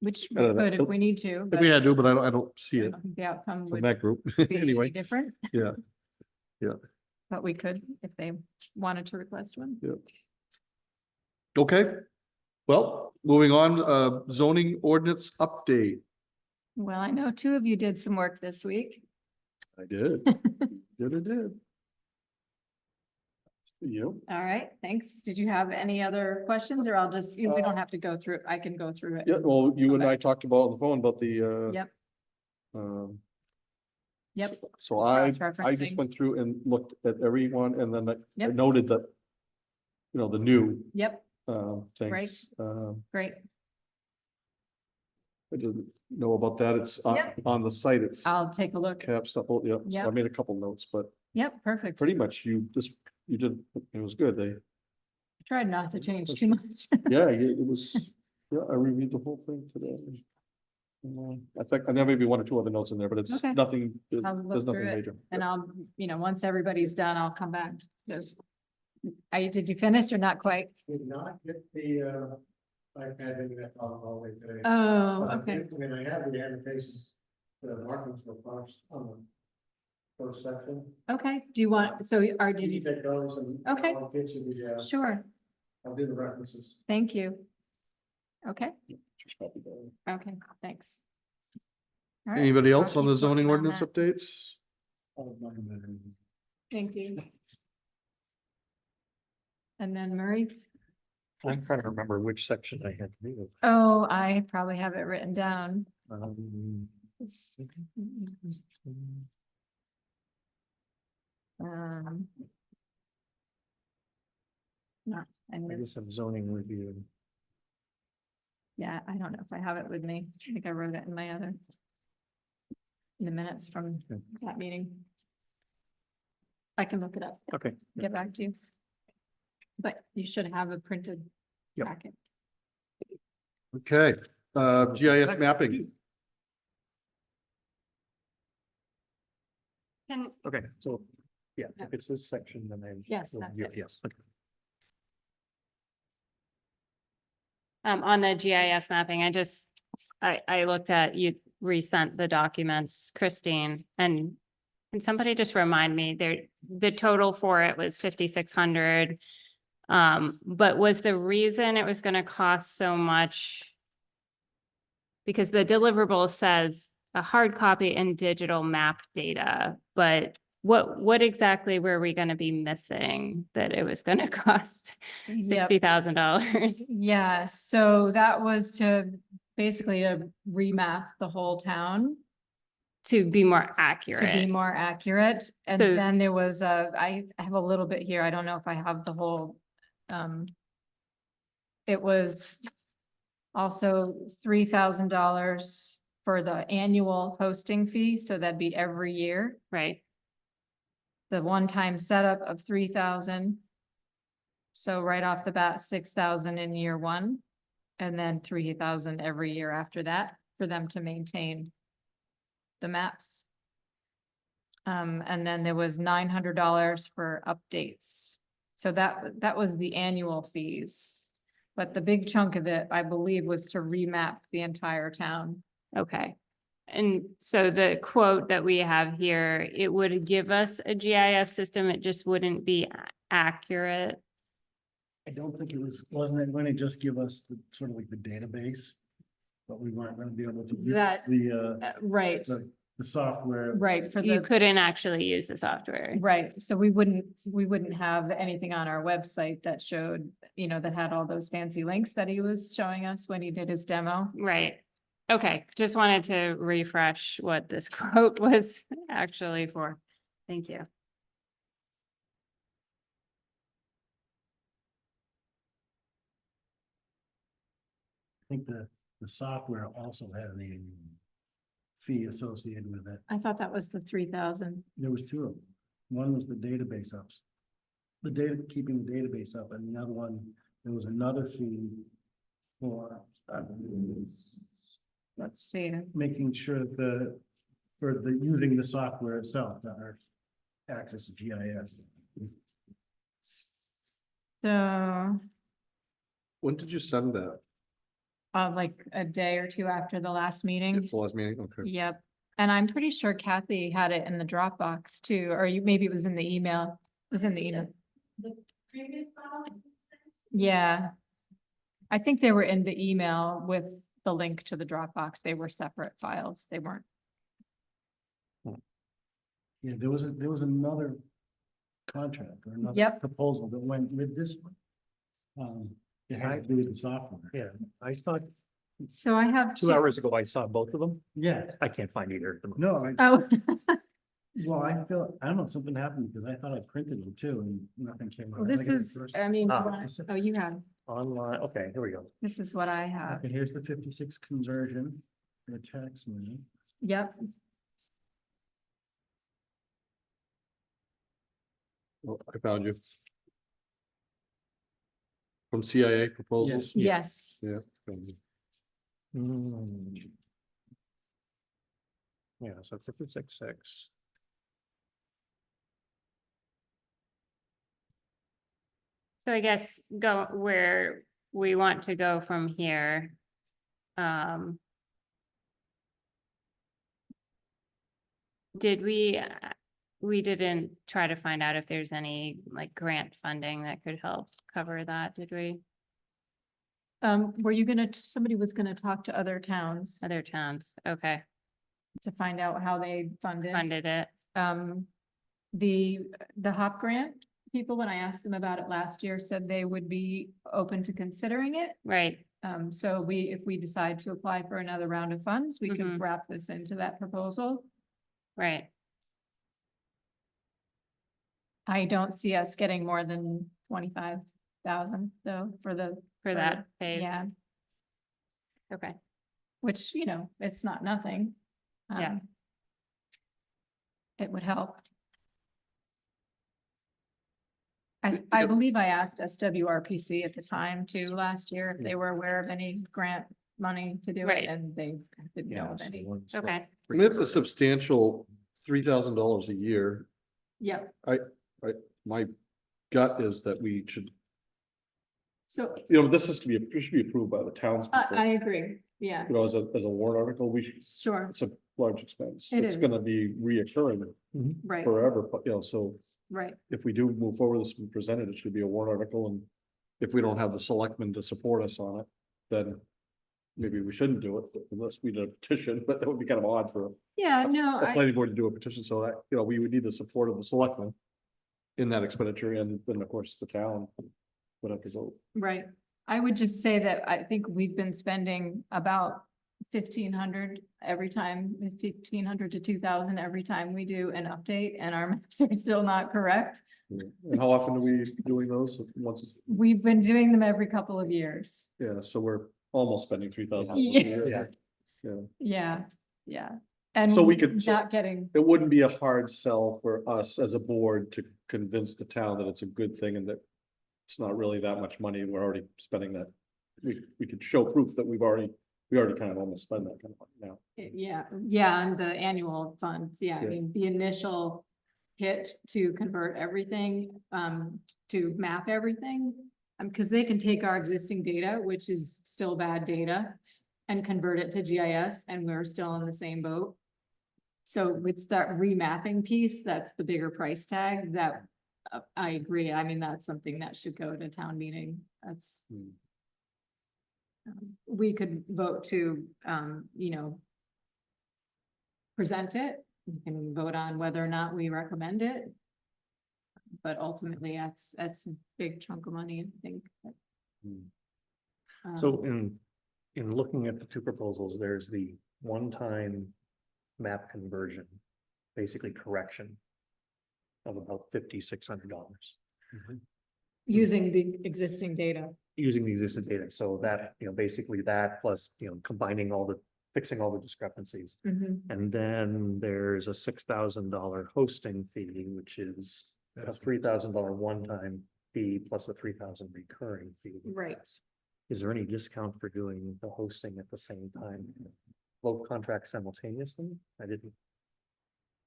Which we I don't know. could if we need to, If we but had to, but I don't see I it don't think the outcome from would that group, be anyway, different. yeah. But we could if they wanted to request one. Okay, well, moving on, zoning ordinance update. Well, I know two of you did some work this week. I did. Did. You? All right, thanks. Did you have any other questions, or I'll just, we don't have to go through, I can go through it. Yeah, well, you and Okay. I talked about on the phone about the, Yep, yep, so I just Cross-referencing. went through and looked at everyone and then I Yep. noted that, the new, yep, things. great. I didn't know about that. It's on the site. It's I'll take a look. cap stuff. Oh, yeah, so I Yep. made a couple notes, but Yep, perfect. pretty much you did, it was good. They, Tried not to change too much. yeah, it was, yeah, I reviewed the whole thing today. I think, and there may be one or two other notes in there, but it's Okay. nothing, I'll look there's nothing through it, major. And I'll, once everybody's done, I'll come back. Did you finish or not quite? Did not get the iPad in that all day today. Oh, But I okay. did- I mean, I have the annotations, the markings for parts on the first section. Okay, do you want, did You you, take those and. Okay. I'll get you the, sure, I'll do the references. thank you. Okay, Just copy that. okay, thanks. All right, Anybody I'll else on keep the zoning working on ordinance that. updates? All of mine better. Thank you. And then Murray? I'm trying to remember which section I had to do. Oh, I probably have it written down. It's- Not, I I guess missed, I'm zoning review. yeah, I don't know if I have it with me. I think I wrote it in the minutes from Okay. that meeting. I can look it up, Okay. get back to you. But you should have a printed Yep. packet. Okay, GIS mapping. Can, Okay, so, yeah, if it's this section, then I. Yes, will that's review it. Yes. Okay. on the GIS mapping, I looked at, you resent the documents, Christine, and can somebody just remind me, the total for it was 5,600. But was the reason it was gonna cost so much? Because the deliverable says a hard copy and digital map data, but what exactly were we gonna be missing that it was gonna cost Yep. $60,000? Yeah, so that was to basically to remap the whole town To be more to be accurate. more accurate. And So- then there was I have a little bit here. I don't know if I have the whole. It was also $3,000 for the annual hosting fee, so that'd be every year. Right, The one-time setup of 3,000. So right off the bat, 6,000 in year one, and then 3,000 every year after that for them to maintain the maps. And then there was $900 for updates. So that was the annual fees. But the big chunk of it, I believe, was to remap the entire town. okay. And so the quote that we have here, it would give us a GIS system, it just wouldn't be accurate. I don't think wasn't it going to just give us the sort of like the database? But we weren't going to be able to use That- the, Right, the the software. Right, for You the, couldn't actually use the software. right, so we wouldn't have anything on our website that showed, that had all those fancy links that he was showing us when he did his demo. Right. Okay, just wanted to refresh what this quote was actually for. Thank you. I think the software also had an annual fee associated with it. I thought that was the 3,000. There was two of them. One was the database ups. The data, keeping the database up, and the other one, there was another fee for Let's see. making sure that for the using the software itself, that our access to GIS. So, When did you send that? like a day or two after the last meeting. The last meeting, okay. Yep. And I'm pretty sure Kathy had it in the Dropbox too, or maybe it was in the email. It was in the email. The previous file? Yeah. I think they were in the email with the link to the Dropbox. They were separate files. They weren't. Yeah, there was another contract or another Yep. proposal that went with this one. It had to do with the software. Yeah, I saw, So I have 2 hours ago, I saw both of them. Yeah, I can't find either of them. no, Oh, well, I don't know, something happened because I thought I printed them too and nothing came out. well, I this got it is, first. I mean, Ah. oh, you have, Online, okay, here we go. this is what I have. Okay, here's the 56 conversion, the tax money. Yep. Well, I found you. From CIA proposals? Yes. Yeah. found you. Hmm. Yeah, so 56.6. So I guess go where we want to go from here. Did we didn't try to find out if there's any like grant funding that could help cover that, did we? Were you somebody was gonna talk to other towns Other towns, okay, to find out how they funded. funded it, The HOP grant people, when I asked them about it last year, said they would be open to considering it. right, So if we decide to apply for another round of funds, we Mhm. could wrap this into that proposal. right, I don't see us getting more than 25,000 though for that phase. Yeah, Okay, which, it's not nothing. Yeah. It would help. I believe I asked SWRPC at the time too, last year, if they were aware of any grant money to do Right. it, and they didn't know Yeah, of so any. one's okay, I mean, it's a substantial $3,000 a year. Yep, My gut is that we should, so this is we should be approved by the townspeople. I agree, yeah, As a warrant article, we should, sure, it's a large expense. It It's is. gonna be reoccurring right, forever, but so right, if we do move forward, this be presented, it should be a warrant article, and if we don't have the selectmen to support us on it, then maybe we shouldn't do it unless we did a petition, but that would be kind of odd for yeah, no, a planning board to do a petition, so that, we would need the support of the selectmen in that expenditure, and then, of course, the town would have to vote. right. I would just say that I think we've been spending about 1,500 every time, 1,500 to 2,000 every time we do an update, and our maps are still not correct. And how often are we doing those? Once, We've been doing them every couple of years. yeah, so we're almost spending 3,000. Yeah. Yeah. Yeah. And So we could- not getting, It wouldn't be a hard sell for us as a board to convince the town that it's a good thing and that it's not really that much money. We're already spending that. We could show proof that we already kind of almost spent that kind of money now. yeah, and the annual funds, I Yeah. mean, the initial hit to convert everything, to map everything. Because they can take our existing data, which is still bad data, and convert it to GIS, and we're still in the same boat. So with that remapping piece, that's the bigger price tag that, I agree. I mean, that's something that should go to town meeting. That's. We could vote to, present it. We can vote on whether or not we recommend it. But ultimately, that's a big chunk of money, I think. So in looking at the two proposals, there's the one-time map conversion, basically correction of about $5,600 Using the existing data. using the existing data. So that, basically that plus, combining fixing all the discrepancies. And then there's a $6,000 hosting fee, which is a $3,000 one-time fee plus a $3,000 recurring fee. Right. Is there any discount for doing the hosting at the same time? Both contracts simultaneously?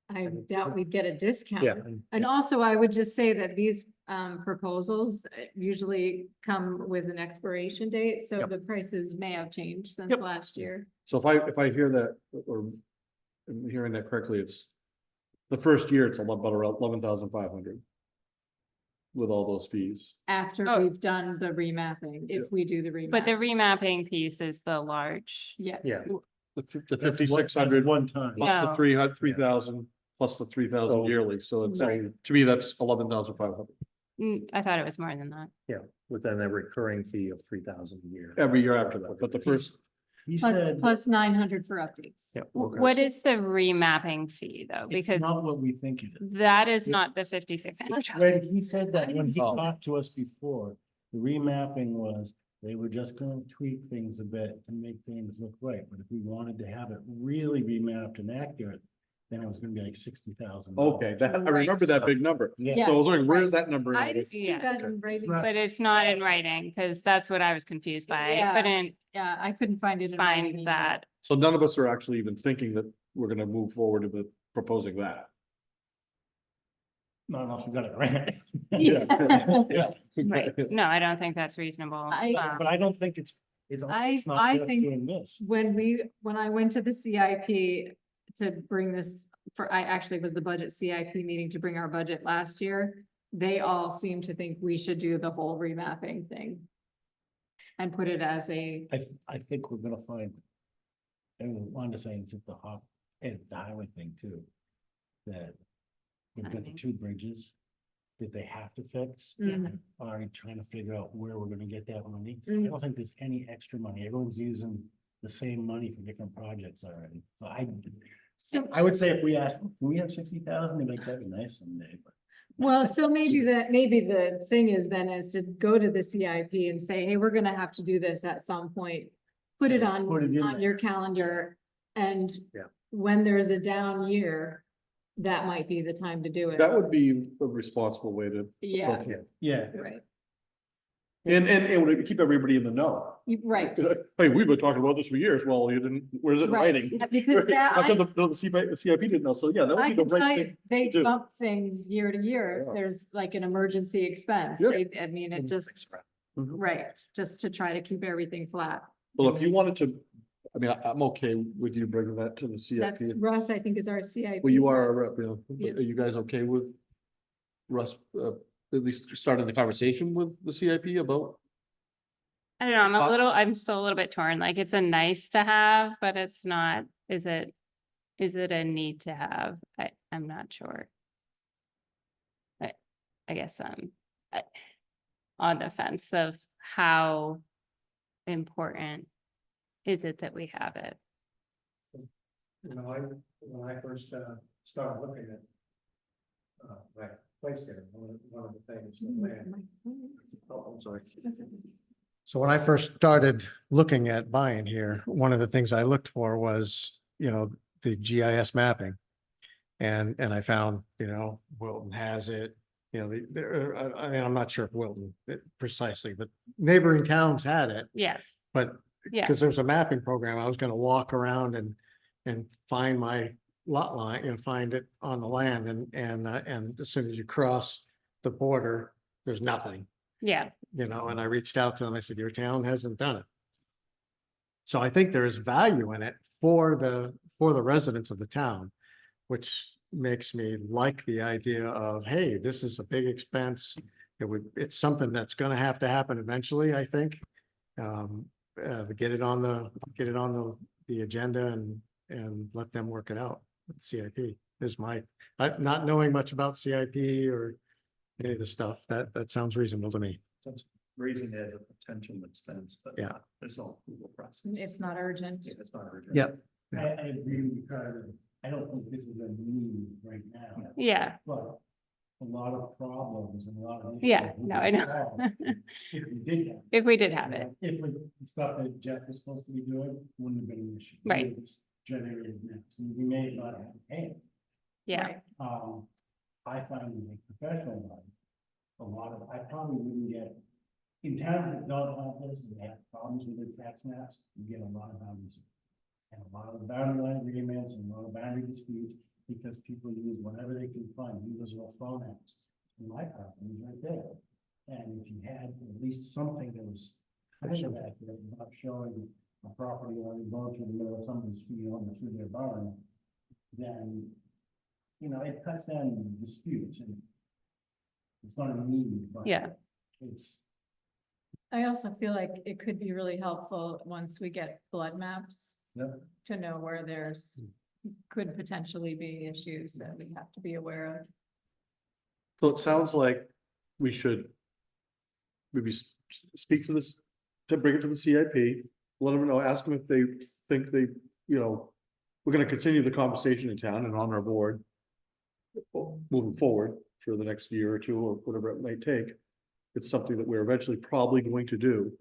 I doubt we'd get a discount. Yeah. And also, I would just say that these proposals usually come with an expiration date, so Yep. the prices may have changed since Yep. last year. So if I hear that, or I'm hearing that correctly, it's the first year, it's about around 11,500 with all those fees. After Oh. we've done the remapping, if we do the remapping. But the remapping piece is the large. Yeah. Yeah. The That's 5,600 one time. plus the Oh. 3,000 plus the 3,000 So- yearly, so it's, Right. to me, that's 11,500 I thought it was more than that. With then a recurring fee of $3,000 a year. every year after that, but the first, He Plus, said, plus 900 for updates. Yeah. What is the remapping fee though? it's Because not what we think it is. that is not the 5,600. When he said that when he Oh. talked to us before, the remapping was, they were just gonna tweak things a bit to make things look right, but if we wanted to have it really remapped and accurate, then it was gonna be like $60,000. okay, I remember that big number. Yeah. So I was wondering, where's that number? I at? didn't see Yeah. that in writing. not- But it's not in writing, because that's what I was confused by. Yeah. I couldn't Yeah, I couldn't find it in writing find either. that. So none of us are actually even thinking that we're gonna move forward with proposing that. Not unless we got a grant. Yeah. Yeah. Right. No, I don't think that's reasonable. I- But I don't think it's I not just think doing this. When I went to the CIP to bring this, I actually was the budget CIP meeting to bring our budget last year. They all seem to think we should do the whole remapping thing. And put it as a, I think we're gonna find. And Wanda saying it's at the hop, and the highway thing too. That we've got the Timing. two bridges that they have to fix. Mhm. Are trying to figure out where we're gonna get that money. I Mm. don't think there's any extra money. Everyone's using the same money for different projects already. so, I would say if we ask, can we have 60,000, they'd make that be nice someday, but. well, so maybe the thing is then is to go to the CIP and say, hey, we're gonna have to do this at some point. Put it on Put it in there. your calendar, and Yeah. when there's a down year, that might be the time to do it. That would be a responsible way to Yeah, approach it. Yeah. right, And it would keep everybody in the know. right. Hey, we've been talking about this for years. Well, you didn't, where's it in Right, writing? because that, How come I the CIP didn't know? So yeah, that I would be can the tell right you, thing. they do. bump things year to year, if Yeah. there's like an emergency expense, Yeah. I mean, it just, Mhm. right, just to try to keep everything flat. Well, if you wanted to, I mean, I'm okay with you bringing that to the CIP. That's Russ, I think, is our CIP. Well, you are a rep, Yeah. Are you guys okay with Russ, at least starting the conversation with the CIP about? I don't know, Thoughts? I'm still a little bit torn, like it's a nice to have, but it's not, is it a need to have? I'm not sure. I guess on the fence of how important is it that we have it? You know, when I first started looking at my place there, one of the things. Oh, I'm sorry. So when I first started looking at buying here, one of the things I looked for was, the GIS mapping. And I found, Wilton has it, I mean, I'm not sure if Wilton precisely, but neighboring towns had it, Yes, but yeah, because there's a mapping program, I was gonna walk around and find my lot line and find it on the land and as soon as you cross the border, there's nothing. yeah, And I reached out to them, I said, your town hasn't done it. So I think there is value in it for the residents of the town, which makes me like the idea of, hey, this is a big expense. It's something that's gonna have to happen eventually, I think. Get it on the agenda and let them work it out. with CIP is not knowing much about CIP or any of the stuff, that sounds reasonable to me. Raising it as a potential expense, but Yeah. it's all approval process. It's not urgent. Yeah, it's not urgent. Yeah. I agree with you, Carter. I don't think this is a need right now, Yeah, but a lot of problems and a lot of. Yeah, issues would no, be I know. solved If we did have. if we did have it. If the stuff that Jeff was supposed to be doing wouldn't have been an issue. We Right. would've just generated maps, and we may not have paid. Yeah, Right. I find in the professional life, I probably wouldn't get, in towns that don't have this, and they have problems with their tax maps, you get a lot of boundaries. And a lot of boundary line agreements and a lot of boundary disputes, because people use whatever they can find, use little phone apps. And my property is right there. And if you had at least something that was kind of accurate, not showing a property line going through the middle of somebody's field and through their barn, then, it cuts down disputes and it's not a need, but yeah, it's, I also feel like it could be really helpful once we get flood maps. Yep. To know where there's, could potentially be issues that we have to be aware of. So it sounds like we should maybe speak to this, to bring it to the CIP, let them know, ask them if they think they, we're gonna continue the conversation in town and on our board moving forward for the next year or two, or whatever it might take. It's something that we're eventually probably going to do.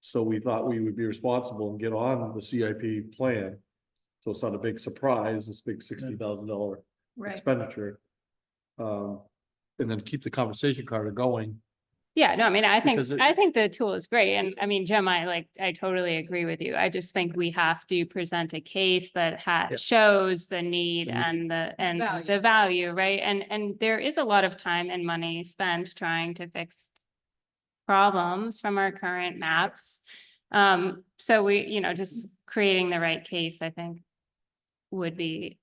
So we thought we would be responsible and get on the CIP plan. So it's not a big surprise, this big $60,000 Right. expenditure. And then keep the conversation Carter going. yeah, no, I mean, I Because think the tool is great, and I mean, Jim, I totally agree with you. I just think we have to present a case that Yeah. shows the need The and Value. the value, right? And there is a lot of time and money spent trying to fix problems from our current maps. So we, just creating the right case, I think, would be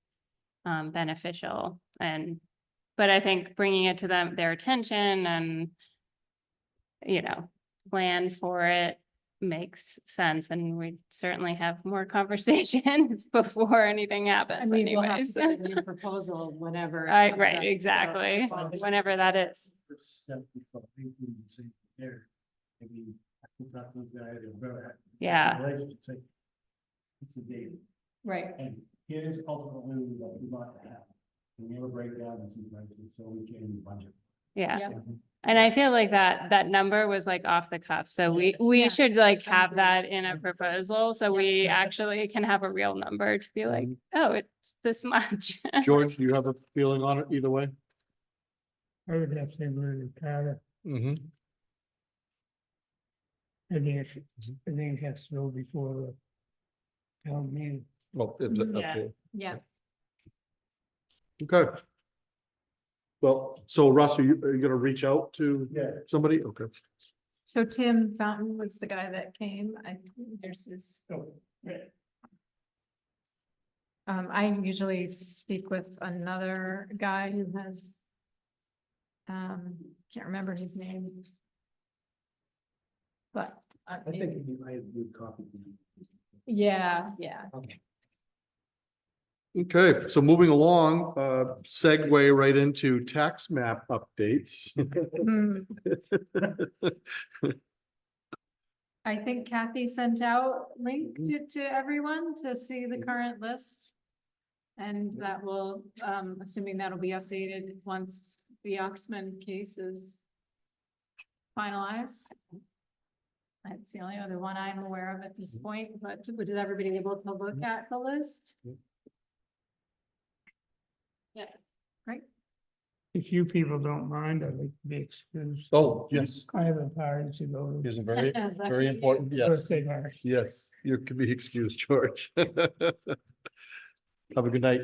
beneficial. But I think bringing it to their attention and, plan for it makes sense. And we certainly have more conversations before anything I happens mean, we'll have anyways. to get a new proposal whenever. it I, comes right, up, so- exactly, whenever that is. first step before people would say, there, maybe I can talk to those guys, or better. Yeah. Relationship, say, it's a date, Right, and here's ultimately what we want to have. And we have a breakdown and some prices, so we can budget. Yeah. Yep. And I feel like that number was like off the cuff. So we Yeah. should like I have agree. that in a proposal. So we actually can have a real number to be like, oh, it's this much. George, do you have a feeling on it either way? I would have to agree with Carter. Mm-hmm. I think it has to go before the town meeting. Well, Yeah. yeah. Okay. Well, so Russ, are you gonna reach out to Yeah. somebody? Okay. So Tim Fountain was the guy that came. There's his. I usually speak with another guy who has. Can't remember his name. But. I think I would copy. Yeah. Okay, so moving along, segue right into tax map updates. Hmm. I think Kathy sent out link to everyone to see the current list. And that will, assuming that'll be updated once the Oxman case is finalized. That's the only other one I'm aware of at this point, but was everybody able to look at the list? Yeah, great. If you people don't mind, I'd like to be excused. Oh, yes, I have a party to go to. is a very, very important, yes, Birthday party. yes, you can be excused, George. Have a good night.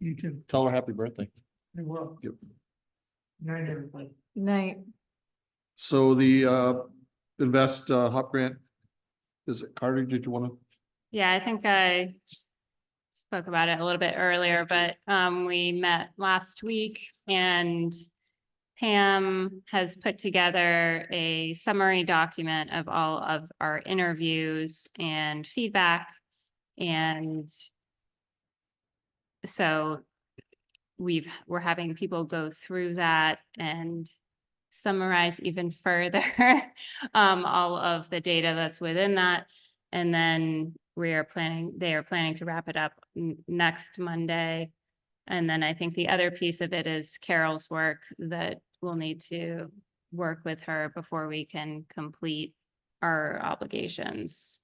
You too. Tell her happy birthday. I will. Yep. Night, everybody. Night. So the Invest HOP Grant, is it Carter, did you want to? Yeah, I think I spoke about it a little bit earlier, but we met last week and Pam has put together a summary document of all of our interviews and feedback. And so we're having people go through that and summarize even further all of the data that's within that. And then they are planning to wrap it up next Monday. And then I think the other piece of it is Carol's work that we'll need to work with her before we can complete our obligations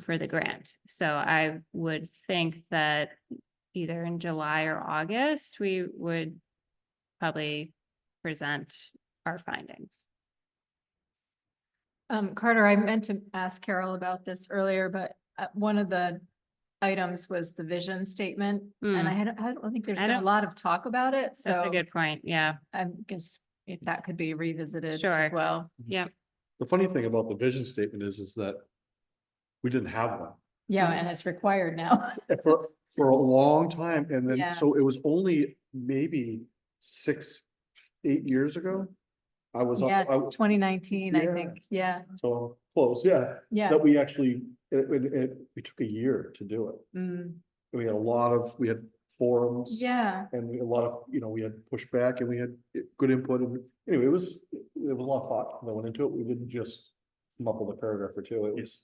for the grant. So I would think that either in July or August, we would probably present our findings. Carter, I meant to ask Carol about this earlier, but one of the items was the vision statement. And I don't think there's been a lot of talk about it, so. That's a good point, yeah. I guess if that could be revisited Sure. as well. Yep. The funny thing about the vision statement is that we didn't have one Yeah, and it's required now. for a long time. And Yeah. then, so it was only maybe 6-8 years ago. I was, Yeah, I- 2019, I Yeah. think. Yeah, so close, yeah, yeah. that we actually, it took a year to do it. Mm, We had we had forums. yeah, And a lot of, we had pushback and we had good input, and anyway, it was a lot of thought that went into it. We didn't just muffle the paragraph or two. It was,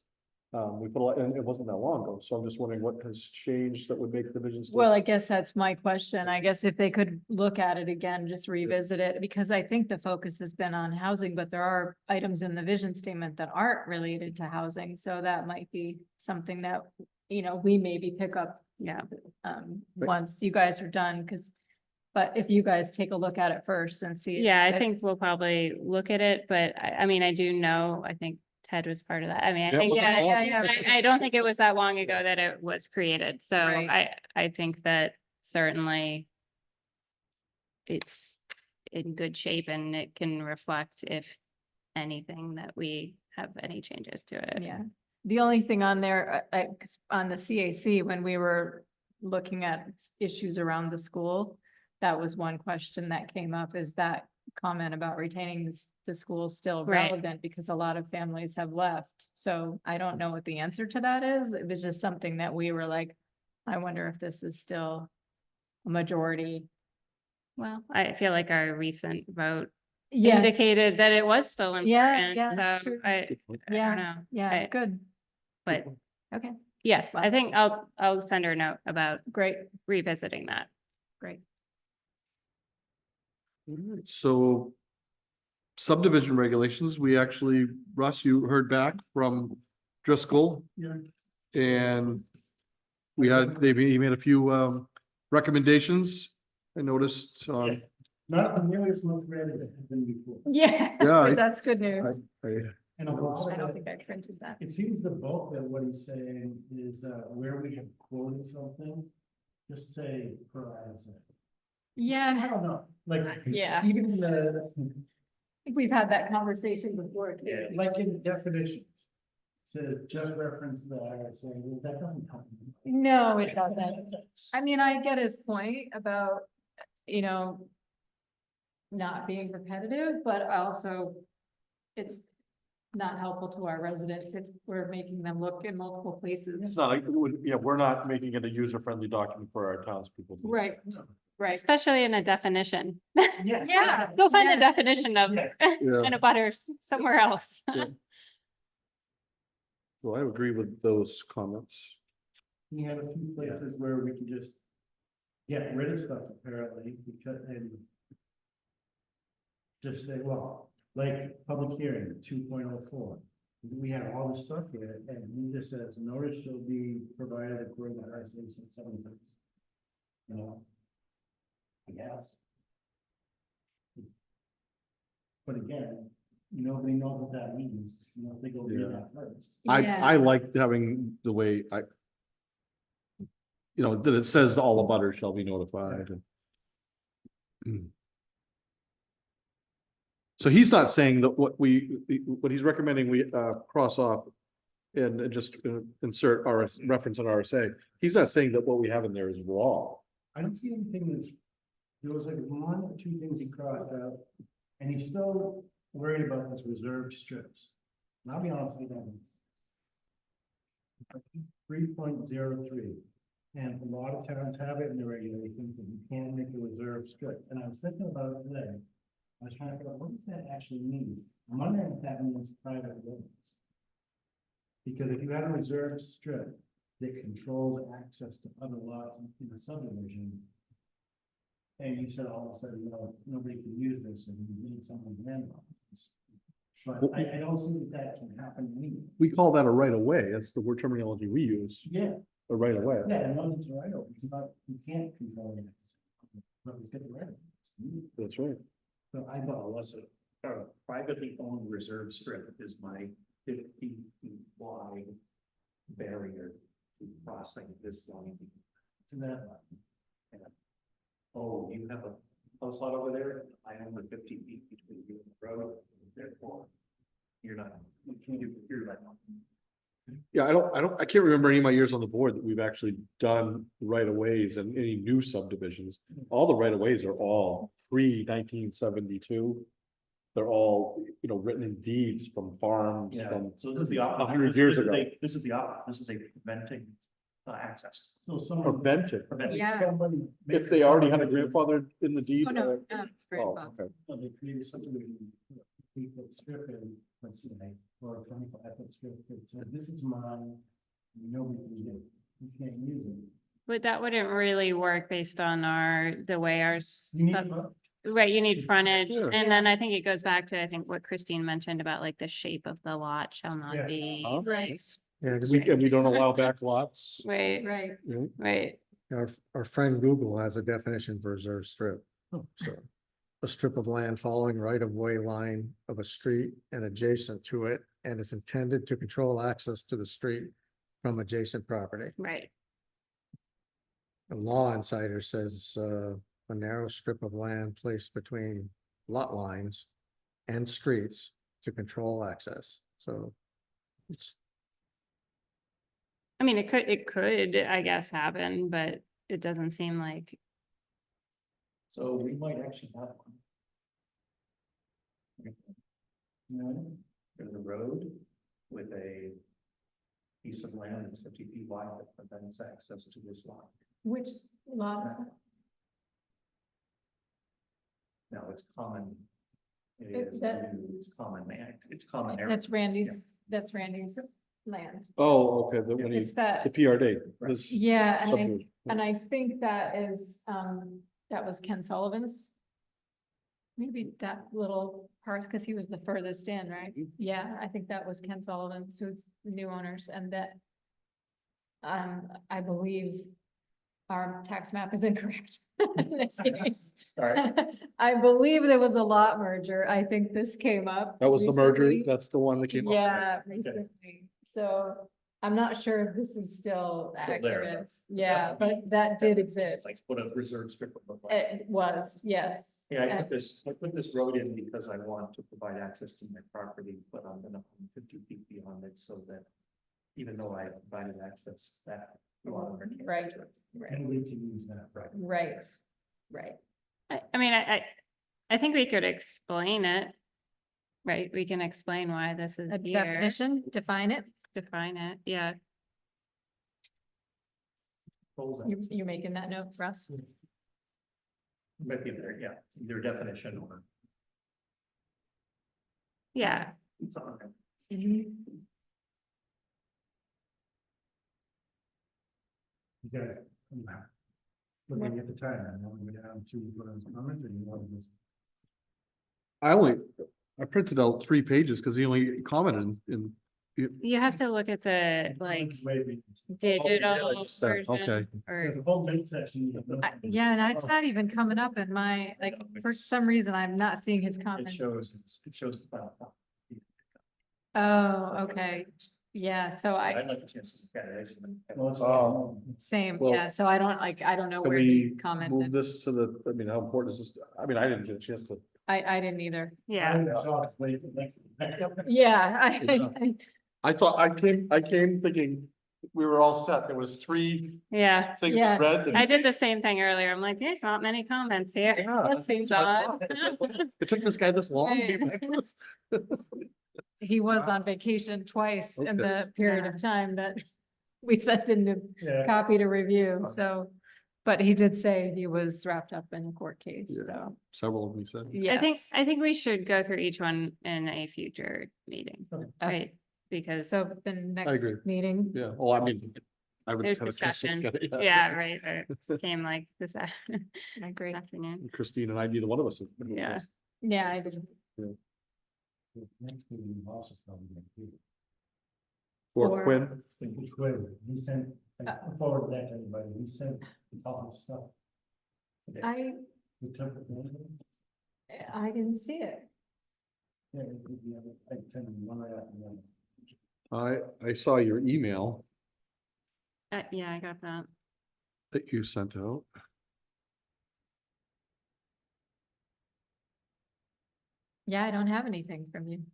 we put a lot, and it wasn't that long ago, so I'm just wondering what has changed that would make the vision. well, I guess that's my question. I guess if they could look at it again, just revisit it, because I think the focus has been on housing, but there are items in the vision statement that aren't related to housing, so that might be something that, we maybe pick up. Yeah. Once you guys are done, but if you guys take a look at it first and see. Yeah, I think we'll probably look at it, but I mean, I do know, I think Ted was part of that. I mean, I Yeah, think, look at all- I don't think it was that long ago that it was created. So Right. I think that certainly it's in good shape and it can reflect if anything that we have any changes to it. Yeah, the only thing on there, 'cause on the CAC, when we were looking at issues around the school, that was one question that came up, is that comment about retaining the school still Right. relevant, because a lot of families have left. So I don't know what the answer to that is. It was just something that we were like, I wonder if this is still a majority. Well, I feel like our recent vote Yeah, indicated that it was still Yeah, important. yeah, So true. I don't yeah, know. yeah, good, But okay, yes, I think I'll send her a note about great, revisiting that. great. Alright, so subdivision regulations, we actually, Russ, you heard back from Driscoll. Yeah. And he made a few recommendations. I noticed, Not nearly as much red as it had been before. Yeah, Yeah, that's good news. And a lot I don't of think I printed that. it seems the bulk of what he's saying is, where we have quoted something, just say per ISA. I Yeah, don't know, like. Yeah. Even in the, I think we've had that conversation before. too. like in definitions. To just reference the ISA, well, that doesn't help. No, it doesn't. I mean, I get his point about, not being repetitive, but also it's not helpful to our residents if we're making them look in multiple places. it's not, we're not making it a user-friendly document for our townspeople. Right, right. Especially in a definition. Yeah. Yeah. Go find Yeah. the definition of Yeah. Yeah. in a butters somewhere else. Well, I agree with those comments. We had a few places where we could just get rid of stuff apparently, because, and just say, well, like public hearing 2.04. We have all this stuff here, and he just says, notice shall be provided according to RSA 7. You know? I guess. But again, nobody knows what that means, if they go read that first. Yeah. I liked having the way that it says all the butters shall be notified. So he's not saying that what he's recommending we cross off and just insert reference on RSA. He's not saying that what we have in there is wrong. I don't see anything that's, there was like 1 or 2 things he crossed out, and he's still worried about this reserved strips. And I'll be honest with you. 3.03, And a lot of towns have it in the regulations that you can't make a reserve strip. And I was thinking about it today. I was trying to figure out, what does that actually mean? I'm wondering if that means private roads. Because if you have a reserve strip that controls access to other lots in a subdivision, and you said all of a sudden, well, nobody can use this and you need someone's land on this. But I don't see that that can happen anyway. We call that a right of way. That's the word terminology we use, Yeah, a right of way. yeah, and once it's right, it's not, you can't control it. But it's get the right. That's right. So I thought, Unless a privately owned reserve strip is my 50 feet wide barrier to crossing this line. to that, Oh, you have a house lot over there, I own the 50 feet between you and the road, therefore. You're not, you can't do, you're like. Yeah, I can't remember any of my years on the board that we've actually done right of ways and any new subdivisions. All the right of ways are all pre-1972. They're all, written in deeds from farms, Yeah, from so this is the opposite. 100 years This is ago. This is the opposite, this is a preventing access. so someone. Prevented. Preventing. Yeah. somebody makes If they already had a subdivision, grandfather in the deed. Oh, no, or- it's great. Oh, Bob. okay. They create a subdivision, people strip in, let's say, or a 25-foot strip, that says, this is mine, nobody can get it, you can't use it. But that wouldn't really work based on the way our, You need, right, you need frontage. Yeah. And then I think it goes back to, I think what Christine mentioned about like the shape of the lot shall Yeah. not be. Huh? Right, Yeah, And we don't allow back lots. Right, right. right. our friend Google has a definition for reserve strip. So a strip of land following right of way line of a street and adjacent to it and is intended to control access to the street from adjacent property. Right. A Law Insider says a narrow strip of land placed between lot lines and streets to control access. So it's, I mean, it could, I guess, happen, but it doesn't seem like, So we might actually have one. There's a road with a piece of land that's 50 feet wide that prevents access to this lot. Which lot is that? Now, it's common. It It- is, that- it's common, it's common area. That's Randy's land. Oh, okay, the, when It's the that, PRD. Right. this yeah, subdivision. and I think that is, that was Ken Sullivan's. Maybe that little part, because he was the furthest in, right? Yeah, I think that was Ken Sullivan's, who's the new owners, and that I believe our tax map is incorrect in this case. All right. I believe there was a lot merger. I think this came up. That was the merger. recently. That's the one that came up. Yeah, recently. So I'm not sure if this is still Still there. accurate. Yeah, but that did exist. Like put a reserve strip of the. It was, yes. Yeah, I And- put this road in because I want to provide access to my property, but I'm gonna own 50 feet beyond it so that even though I provided access, that. Right, right, nobody can use that, right? right, right. I mean, I think we could explain it. Right, we can explain why this is A here. definition, define it. Define it, yeah. You making that note, Russ? Might be there, yeah, either definition or Yeah, something. Mhm. You got it. Looking at the time, I want to go down to comment, or you want to just? I printed out 3 pages because he only commented in. you have to look at the like Maybe. digital just that, okay. version There's or, a whole big section. Yeah, and it's not even coming up in my, like, for some reason, I'm not seeing his It comments. shows the file. Oh, okay. Yeah, so I'd like a chance to look at it. Oh. same, Well, yeah, so I don't know Can where he we move commented. this to the, I mean, how important is this? I mean, I didn't get a chance to. I didn't either. yeah. Yeah, I thought, I came thinking we were all set. There was 3 Yeah, things Yeah. read. and- I did the same thing earlier. I'm like, there's not many comments here. Yeah, That seems that's odd. what I thought. It took this guy this long. to get back to us. he was on vacation twice in Okay. the period of time that, we sent him the Yeah. copy to review, so. But he did say he was wrapped up in a court case, Yeah. so, Several of them said. yes. I think we should go through each one in a future meeting, right? Because So the next agree. meeting, Yeah, well, I mean. I would there's have a chance to discussion. look at it, Yeah, right, it came like this I agree. afternoon. Christine and I, neither one of us. have- Yeah. Yeah, I did. Next meeting is also probably gonna be. Or Quinn, He sent, I forwarded that to everybody, he sent all the stuff. I We took it. didn't see it. Yeah, I sent him one right after the other. I saw your email Yeah, I got that. that you sent out. Yeah, I don't have anything from you.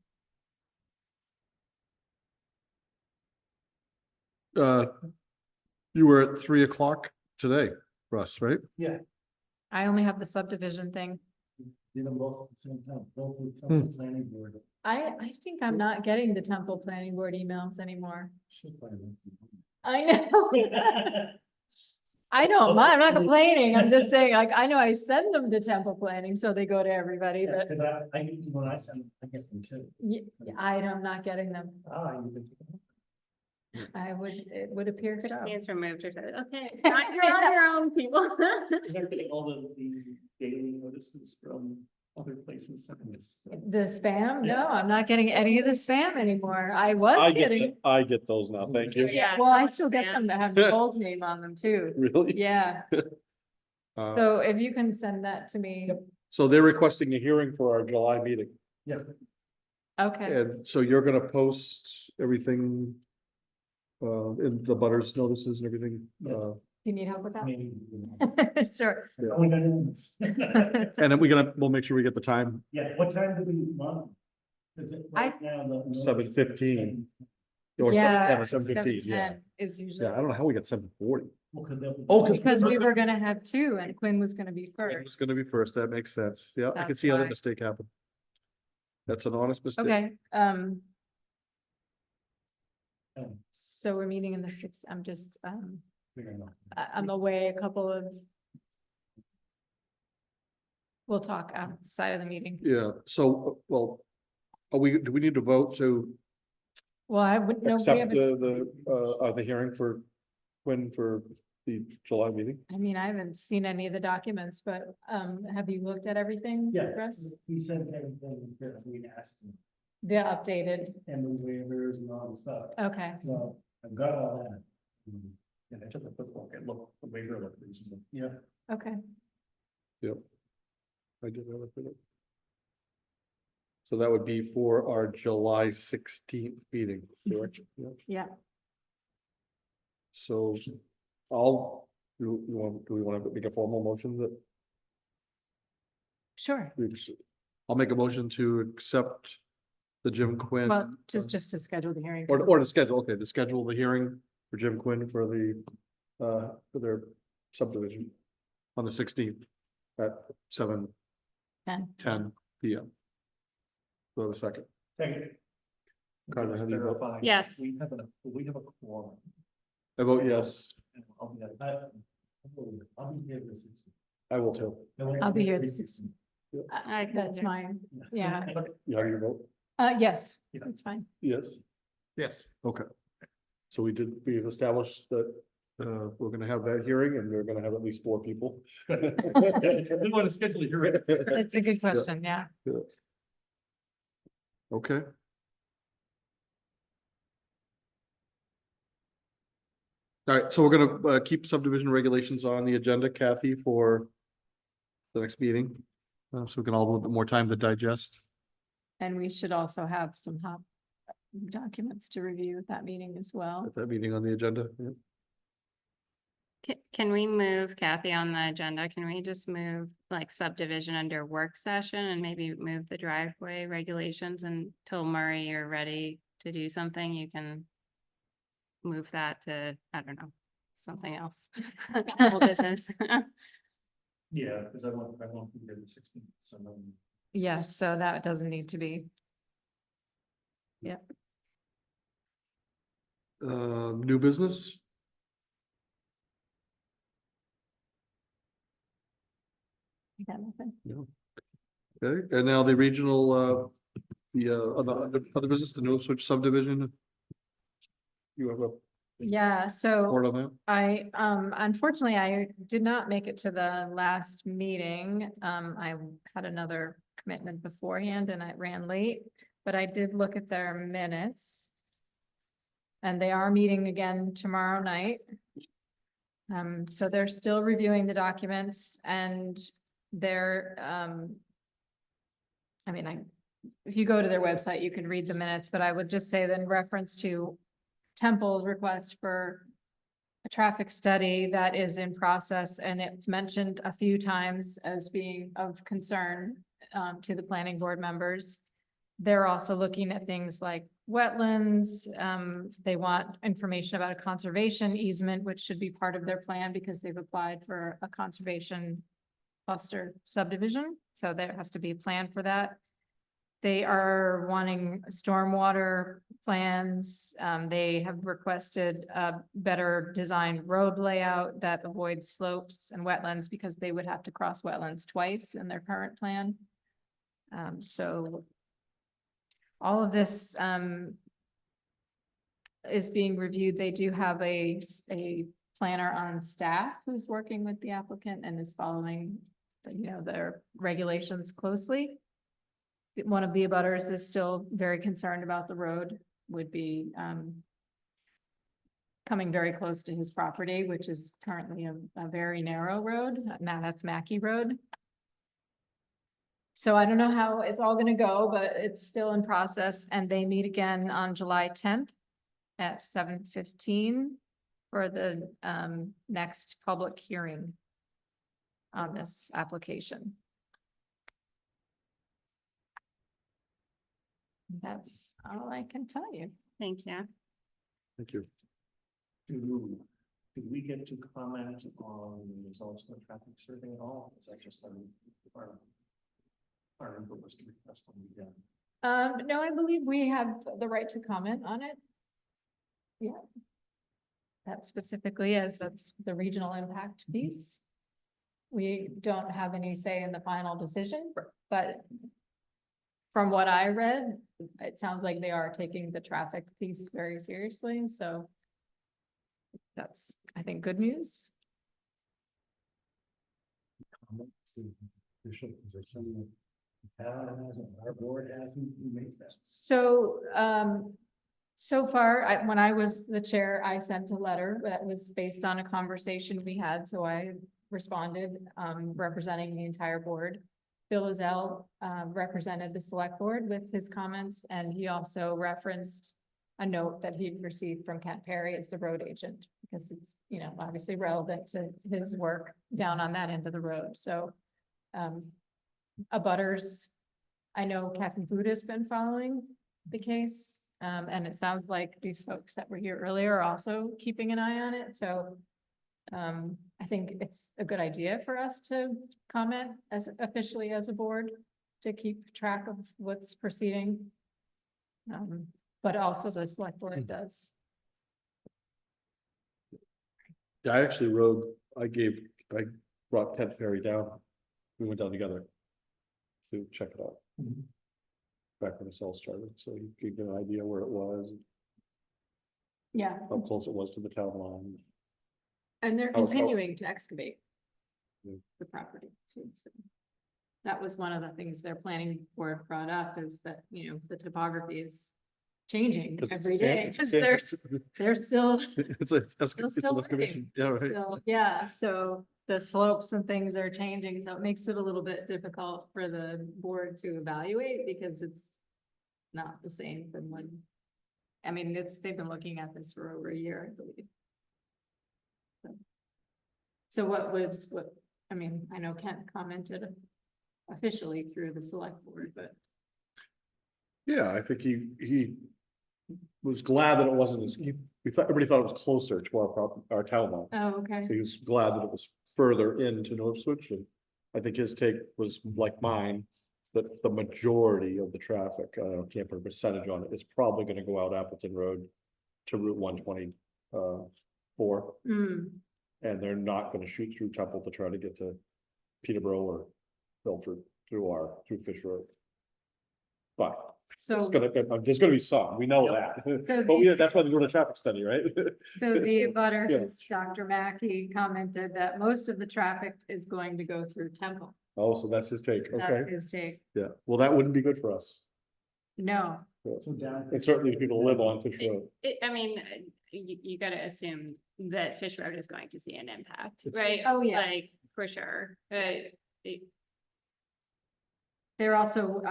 You were at 3 o'clock today, Russ, right? Yeah, I only have the subdivision thing. did them both at the same time, both with the planning board. I think I'm not getting the Temple Planning Board emails anymore. Should probably look through them. I know. I don't mind, I'm not complaining, I'm just saying, like, I know I send them to Temple Planning, so they go to everybody, Yeah, but cause when I send, I get them too. I'm not getting them. You can. It would appear so. Christine's removed her, said, okay, you're on your own, people. They're getting all the daily notices from other places. I mean, it's, The spam? No, I'm not getting any of the spam anymore. I was getting. I get those now, thank you. Yeah, Well, so I much still get spam. them that have Nicole's name on them too. Really? Yeah, Uh, so if you can send that to me, So they're requesting a hearing for our July meeting, Yeah. okay, and so you're gonna post everything. In the butters notices and everything, do you need help with that? Maybe. Sure. Only got minutes. and then we'll make sure we get the time. Yeah, what time do we want? Is it right now? the notice 7:15. Or Yeah, 7:15, yeah. 7:10 is usually, Yeah, I don't know how we got 7:40. Well, 'cause they'll be- Oh, because we were gonna have two and Quinn was gonna be It's first. gonna be first, that makes sense, yeah, I can That's see how that why. mistake happened. That's an honest mistake. Okay, Um, so we're meeting in the sixth, I'm just, fair enough. I'm away a couple of. We'll talk outside of the meeting. Yeah, so, well, do we need to vote to Well, I wouldn't know. accept the hearing for Quinn for the July meeting? I mean, I haven't seen any of the documents, but, have you looked at everything? Yeah, Russ? he sent everything that we asked him, The updated, and the waivers and all the stuff, okay, so I've got all that. and I took a quick look at the waiver looked reasonable. Yeah. okay. Yep. I did have it. So that would be for our July 16th meeting, correct? Yeah. Yeah, So do we want to make a formal motion that sure. I'll make a motion to accept the Jim Quinn, Well, just to schedule the hearing. or to schedule, okay, to schedule the hearing for Jim Quinn for for their subdivision on the 16th at 7:10 p.m. Do I have a second? Second. Carter, how do you vote? Verify, Yes. We have a quorum. I vote yes. I'll be at- I'll be here this. I will too. I'll be here the 16th. I can That's do- mine, yeah. Yeah, how do you vote? Yes, Yeah. that's fine. Yes. Yes. Okay. So we've established that we're gonna have that hearing and we're gonna have at least 4 people. Didn't want to schedule a hearing. It's a good question, yeah. Okay. All right, so we're gonna keep subdivision regulations on the agenda, Kathy, for the next meeting. So we can all have a little bit more time to digest. And we should also have some hot documents to review at that meeting as well. At that meeting on the agenda. Yeah. Can we move Kathy on the agenda? Can we just move like subdivision under work session and maybe move the driveway regulations until Murray, you're ready to do something? You can move that to, I don't know, something else. Whole business. Yeah, because I want to be there the 16th, so. Yes, so that doesn't need to be. New business? I got nothing. No. Okay, and now the regional, other business, the New Ipswich subdivision. You have a Yeah, so. report on that? I, unfortunately, I did not make it to the last meeting. I had another commitment beforehand and I ran late, but I did look at their minutes. And they are meeting again tomorrow night. So they're still reviewing the documents and they're, I mean, if you go to their website, you can read the minutes, but I would just say that in reference to Temple's request for a traffic study that is in process, and it's mentioned a few times as being of concern to the planning board members. They're also looking at things like wetlands. They want information about a conservation easement, which should be part of their plan because they've applied for a conservation cluster subdivision. So there has to be a plan for that. They are wanting stormwater plans. They have requested a better designed road layout that avoids slopes and wetlands because they would have to cross wetlands twice in their current plan. So all of this is being reviewed. They do have a planner on staff who's working with the applicant and is following, their regulations closely. One of the abutters is still very concerned about the road, would be coming very close to his property, which is currently a very narrow road. Now that's Maki Road. So I don't know how it's all gonna go, but it's still in process and they meet again on July 10th at 7:15 for the next public hearing on this application. That's all I can tell you. Thank you. Thank you. Did we get to comment on the results of the traffic survey at all? Is that just our input was to request when we done? No, I believe we have the right to comment on it. Yeah. That specifically as that's the regional impact piece. We don't have any say in the final decision, but from what I read, it sounds like they are taking the traffic piece very seriously, so that's, I think, good news. Official position that our board hasn't, who makes that? So, so far, when I was the chair, I sent a letter that was based on a conversation we had, so I responded, representing the entire board. Bill Azell, represented the select board with his comments, and he also referenced a note that he'd received from Kent Perry as the road agent, because it's, obviously relevant to his work down on that end of the road, so. Abutters, I know Kathy Buda's been following the case, and it sounds like these folks that were here earlier are also keeping an eye on it, so. I think it's a good idea for us to comment as officially as a board to keep track of what's proceeding. But also the select board does. Yeah, I brought Kent Perry down. We went down together to check it out. Back when this all started, so you could get an idea where it was, Yeah, how close it was to the town line. and they're Oh, continuing to excavate Yeah. the property too, so. That was one of the things their planning board brought up is that, the topography is changing 'Cause it's every sand- day, because sand- they're still, It's still an excavation. working. Yeah, right. So, yeah, so the slopes and things are changing, so it makes it a little bit difficult for the board to evaluate because it's not the same from when. I mean, they've been looking at this for over a year, I believe. So I know Kent commented officially through the select board, but. Yeah, I think he was glad that it wasn't everybody thought it was closer to our town line. Oh, okay. So he was glad that it was further into New Ipswich, and I think his take was like mine, that the majority of the traffic, I can't put a percentage on it, is probably gonna go out Appleton Road to Route 124. Mm, And they're not gonna shoot through Temple to try to get to Peterborough or Filford through Fish Road. But So, it's gonna, there's gonna be some, we know that. So But yeah, that's why they're doing a traffic study, right? so the abutter, Yeah. who's Dr. Maki, commented that most of the traffic is going to go through Temple. Oh, so that's his take, That's okay, his take. yeah, well, that wouldn't be good for us. No, So down. And certainly the people who live on Fish Road. I mean, you gotta assume that Fish Road is going to see an impact, It's- right? Oh, yeah. Like, for sure. they're also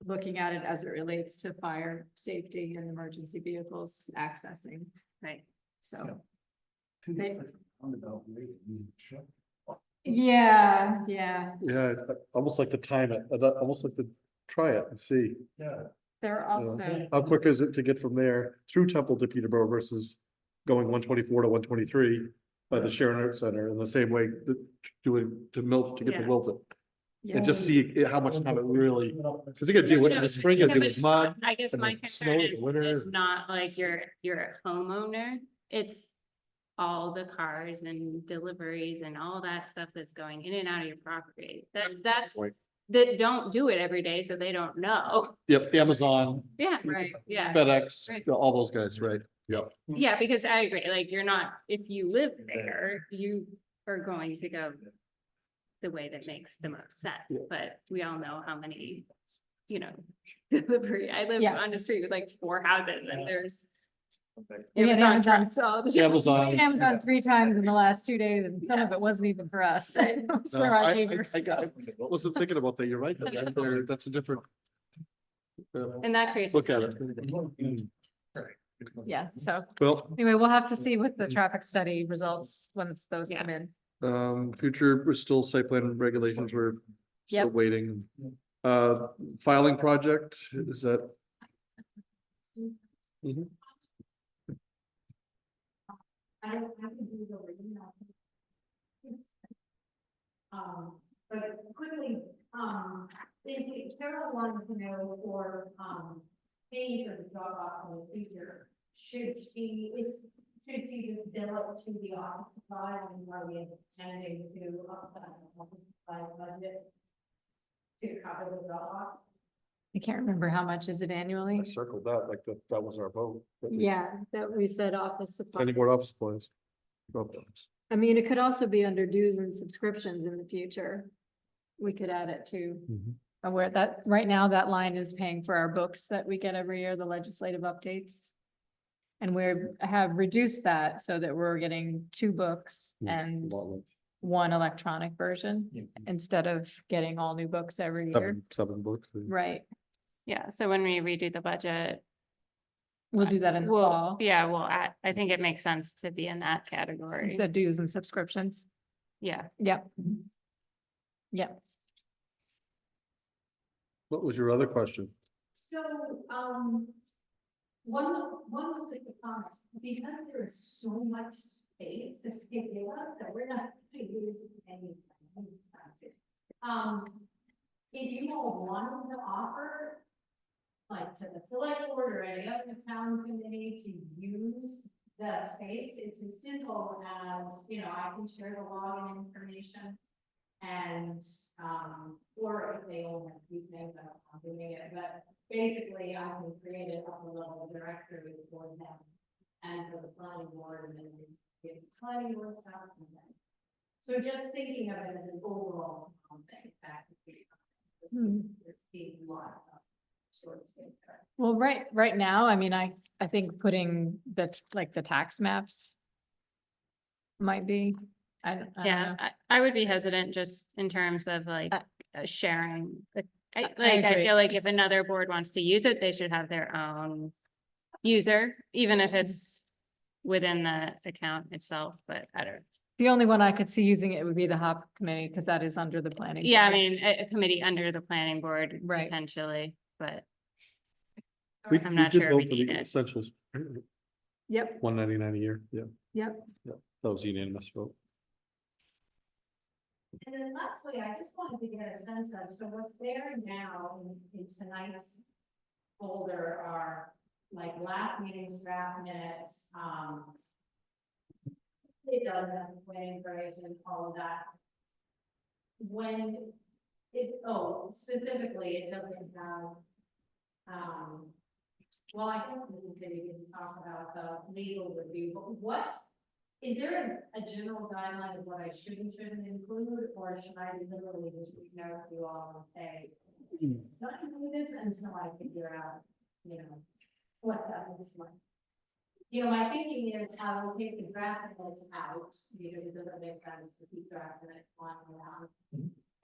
looking at it as it relates to fire safety and emergency vehicles accessing, Right. so. Roundabout rate, check. Yeah. Yeah, almost like to time it, almost like to try it and see. Yeah. They're you know, also, How quick is it to get from there through Temple to Peterborough versus going 124 to 123 by the Sharon Arts Center in the same way that doing to Milton to get to Yeah. Wilton? yeah, And just see how much time it really, because they gotta deal with it in the spring, you Yeah, gotta but deal with it's mud. not- I guess and my the concern snow, the winter. is not like you're a homeowner. It's all the cars and deliveries and all that stuff that's going in and out of your property. That's, Right. that don't do it every day, so they don't know. Yep, Amazon, Yeah, right, yeah. FedEx, Right. all those guys, right? Yep. Yeah, because I agree, like, you're not, if you live there, you are going to go the way that makes the most sense, Yeah. but we all know how many, delivery, I live Yeah. on the street with like 4 houses and there's We had Amazon Amazon. trucks all the time. Amazon. we had Amazon 3 times in the last 2 days, and some of it wasn't even for us. It was No, for our I neighbors. wasn't thinking about that, you're right, that's a different. And that creates. a Look at ton it. of- Yeah, so Well, anyway, we'll have to see what the traffic study results once those Yeah. come in. future, we're still site plan regulations, we're still Yep. waiting. Filing project, is that? Mhm. I can do the email. But quickly, if Carol wanted to know for, paying for the drop off in the future, should she just bill it to the office supply and are we intending to up that office supply budget to cover the drop off? I can't remember how much is it annually? I circled that, like that was our vote. Yeah, that we said office supply. Any board office supplies? I mean, it could also be under dues and subscriptions in the future. We could add it to where that, right now, that line is paying for our books that we get every year, the legislative updates. And we have reduced that so that we're getting 2 books and 1 electronic version instead of getting all new books every year. Seven books. Right, Yeah, so when we redo the budget. we'll do that in the Well, fall, yeah, well, I think it makes sense to be in that category. the dues and subscriptions. Yeah. Yep. Yep. What was your other question? So, one was just a comment, because there is so much space that they give us that we're not going to use any. If you all wanted to offer, like to the select board or any other town committee to use the space, it's as simple as, I can share the login information. And, or if they own these things, I'm doing it, but basically I can create an upper level directory for them. And for the planning board, and then get the planning board stuff. And then, so just thinking of it as an overall town thing, that could be something. There's a lot of sort of things there. Well, right now, I mean, I think putting the tax maps might be, I don't Yeah, know. I would be hesitant just in terms of like sharing. I agree. feel like if another board wants to use it, they should have their own user, even if it's within the account itself, but I don't. The only one I could see using it would be the HOP committee, because that is under the planning. Yeah, I board. mean, a committee under the planning board Right. potentially, but I'm not sure we need it. Essentials, Yep, $199 a year, yeah. yep. That was unanimous vote. And then lastly, I just wanted to get a sense of, so what's there now in tonight's folder are like last meeting's draft minutes, it does have the planning version, all of that. When it, specifically, it doesn't have, well, I guess we can even talk about the legal review, but what, is there a general guideline of what I should and shouldn't include, or should I literally just reach out to you all and say, don't do this until I figure out, you know, what that looks like? You know, my thinking is I will take the draft minutes out, because it doesn't make sense to keep draft minutes flying around.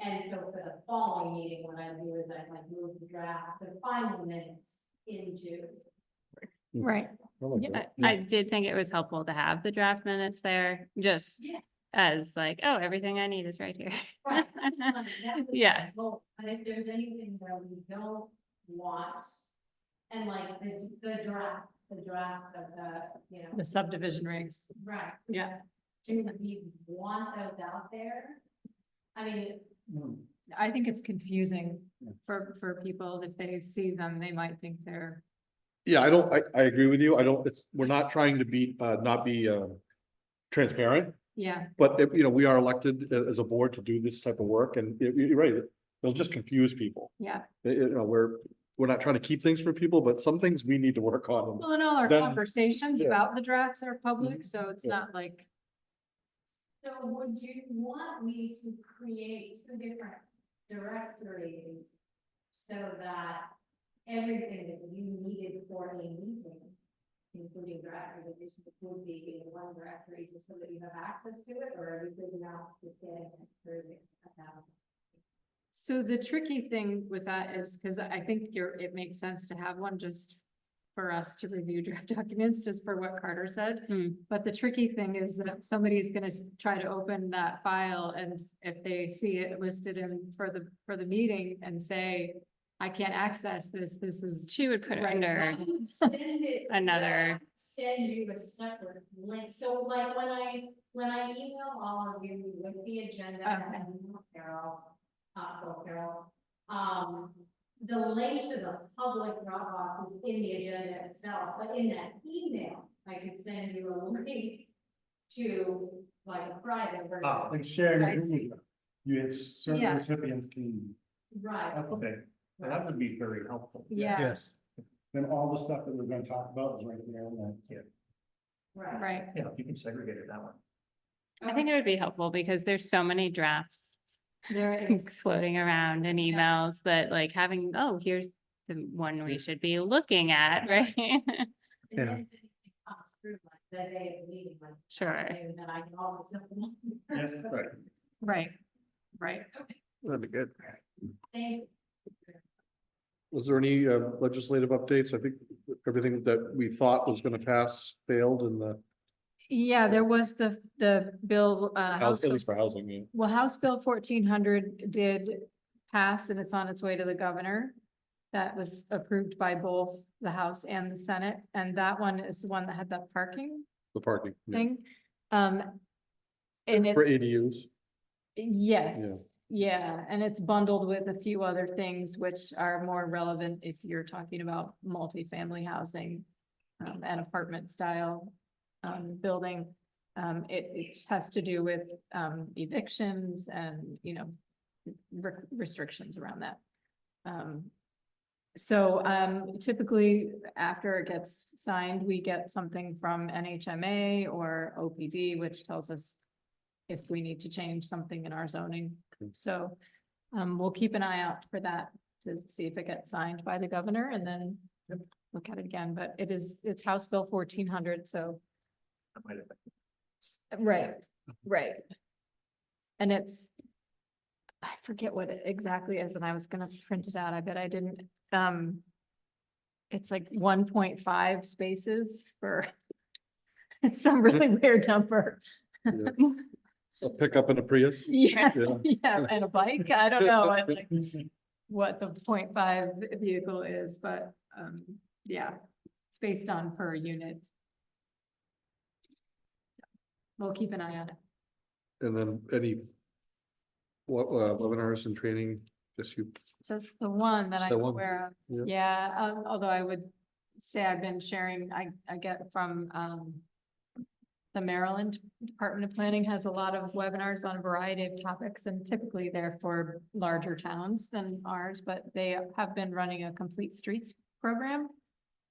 And so for the following meeting, what I do is I like move the draft, the final minutes into. Right. Yeah, I did think it was helpful to have the draft minutes there, just as like, oh, everything I need is right here. Right. Just like, that was Yeah. like, well, and if there's anything that we don't want, and like the draft of the, you know. The subdivision regs. Right. Yeah. Do we want those out there? I mean, I think it's confusing for people. If they see them, they might think they're. Yeah, I agree with you. We're not trying to be, not be, transparent, Yeah, but if, you know, we are elected as a board to do this type of work and you're right, it'll just confuse people. yeah. You know, we're not trying to keep things from people, but some things we need to work on. Well, and all our Then- conversations yeah. about the drafts are public, so it's Yeah. not like, so would you want me to create two different directories so that everything that you needed for a meeting, including draft regulations, would be in one directory just so that you have access to it, or are you figuring out just getting it through the account? so the tricky thing with that is, because I think it makes sense to have one just for us to review draft documents, just for what Carter said. But the tricky thing is that somebody's gonna try to open that file, and if they see it listed in for the meeting and say, I can't access this is. She would put it Right. under Send it. another. Send you a separate link, so like when I email all of you with the agenda Okay. and Carol, the link to the public Dropbox is in the agenda itself, but in that email, I could send you a link to like a private version. And sharing. I see. You had certain Yeah. recipients can. Right. Okay, that would be very helpful. Yeah, Yes. Then all the stuff that we're gonna talk about is right there in that. Right. right. Yeah, you can segregate it that way. I think it would be helpful because there's so many drafts There is. floating around in emails that like having, oh, here's the one we should be looking at, right? And Yeah. then if it comes through like the day of the meeting, like. Sure. And then I can also. Yes, right. Right, right. That'd be good. Thank Was there any legislative updates? I think everything that we thought was gonna pass failed in the Yeah, there was the bill, house, House, at least for housing, yeah. well, House Bill 1400 did pass, and it's on its way to the governor. That was approved by both the House and the Senate, and that one is the one that had that parking The parking. yeah. thing. And For it, ADUs. yes, yeah, and it's bundled with a few other things which are more relevant if you're talking about multifamily housing. And apartment style building. It has to do with evictions and, you know, restrictions around that. So typically after it gets signed, we get something from NHMA or OPD, which tells us if we need to change something in our zoning. So we'll keep an eye out for that to see if it gets signed by the governor, and then look at it again, but it's House Bill 1400, so. That might have been- Right. And I forget what it exactly is, and I was gonna print it out, I bet I didn't, it's like 1.5 spaces for. It's some really weird number. Yeah. A pickup and a Prius. Yeah, Yeah. yeah, and a bike, I don't know what the 0.5 vehicle is, but, yeah, it's based on per unit. We'll keep an eye on it. And then any webinars and training, just you, Just the one that Just I'm the one, aware of. yeah. Yeah, although I would say I've been sharing, I get from, the Maryland Department of Planning has a lot of webinars on a variety of topics, and typically they're for larger towns than ours, but they have been running a complete streets program.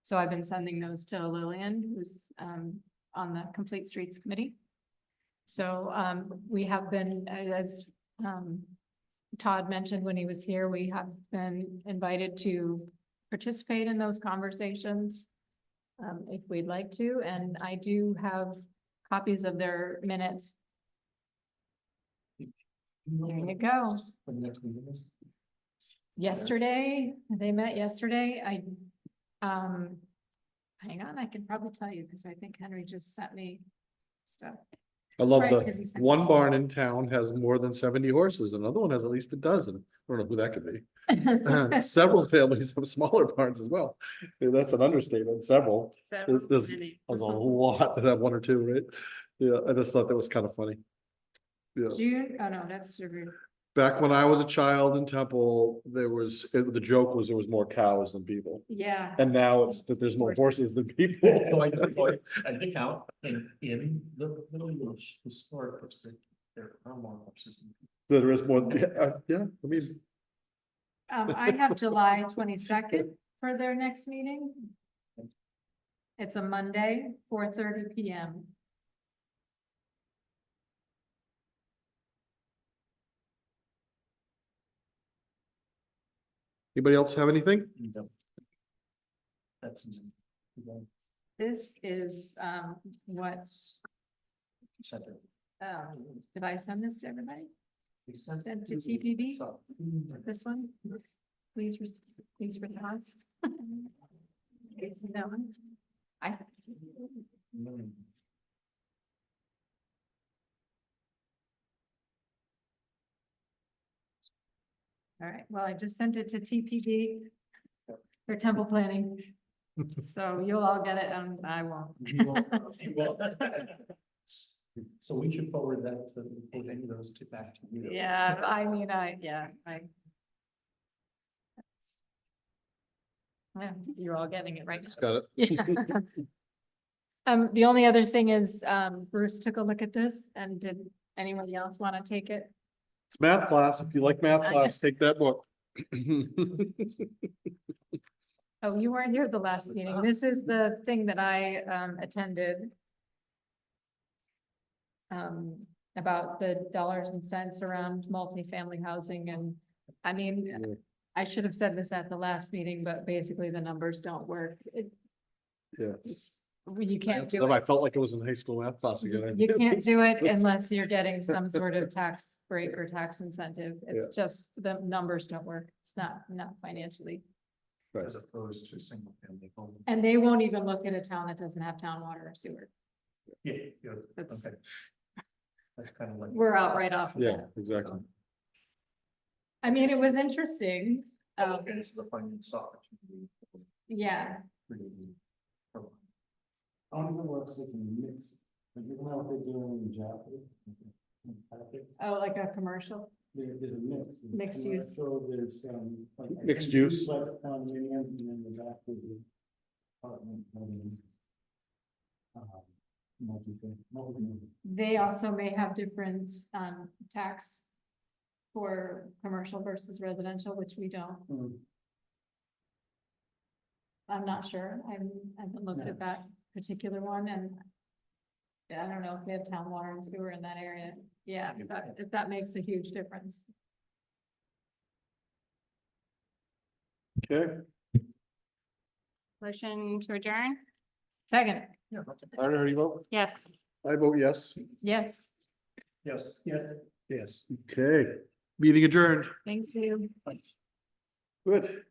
So I've been sending those to Lillian, who's on the Complete Streets Committee. So we have been, as Todd mentioned when he was here, we have been invited to participate in those conversations if we'd like to, and I do have copies of their minutes. There you go. Yesterday, they met yesterday. Hang on, I can probably tell you because I think Henry just sent me stuff. I love Right, 'cause he the sent one it to barn in town has more than 70 horses. Another one has at least a dozen. I don't know who that could be. Several families have smaller barns as well. Yeah, that's an understatement, several. There's a lot that have one or two, right? Yeah, I just thought that was kind of funny. Yeah, June, oh no, that's Subaru. back when I was a child in Temple, the joke was there was more cows than people. Yeah. And now it's that there's more horses than people. I did count in the village historic district, there are more horses than people. There is more, yeah, I mean, I have July 22nd for their next meeting. It's a Monday, 4:30 PM. anybody else have anything? That's. This is what, did I send this to everybody? Sent to TPB? This one? Please, please response. It's that one. All right, well, I just sent it to TPB for temple planning. So you'll all get it and I won't. So we should forward that to any of those two back to you. Yeah, I mean, yeah, you're all getting it right now. Got it. Yeah. The only other thing is, Bruce took a look at this, and did anybody else want to take it? It's math class. If you like math class, take that book. Oh, you weren't here the last meeting. This is the thing that I attended. About the dollars and cents around multifamily housing, and I mean, I should have said this at the last meeting, but basically the numbers don't work. Yes. You can't do I it. felt like it was in high school math class again. You can't do it unless you're getting some sort of tax break or tax incentive. It's just, the numbers don't work. It's not financially. As opposed to single family home. And they won't even look at a town that doesn't have town water or sewer. Yeah. That's, Okay. That's kind of like. we're out right off of Yeah, that. exactly. I mean, it was interesting. Okay, this is a finance opportunity. Yeah, I don't know what's like a mix, but you know what they're doing in Japanese? oh, like a commercial. There's a mix. Mixed And use. So there's like. I Mixed think use. duplex condominiums, and then the back is the apartment building. Multi-family. They also may have different tax for commercial versus residential, which we don't. I'm not sure. I haven't looked at that particular one, and I don't know if they have town water and sewer in that area. Yeah, if that makes a huge difference. Okay. Motion to adjourn? Second, I already vote. Yes. I vote yes. yes, Yes. Yes. Okay. Meeting adjourned. thank you. Good.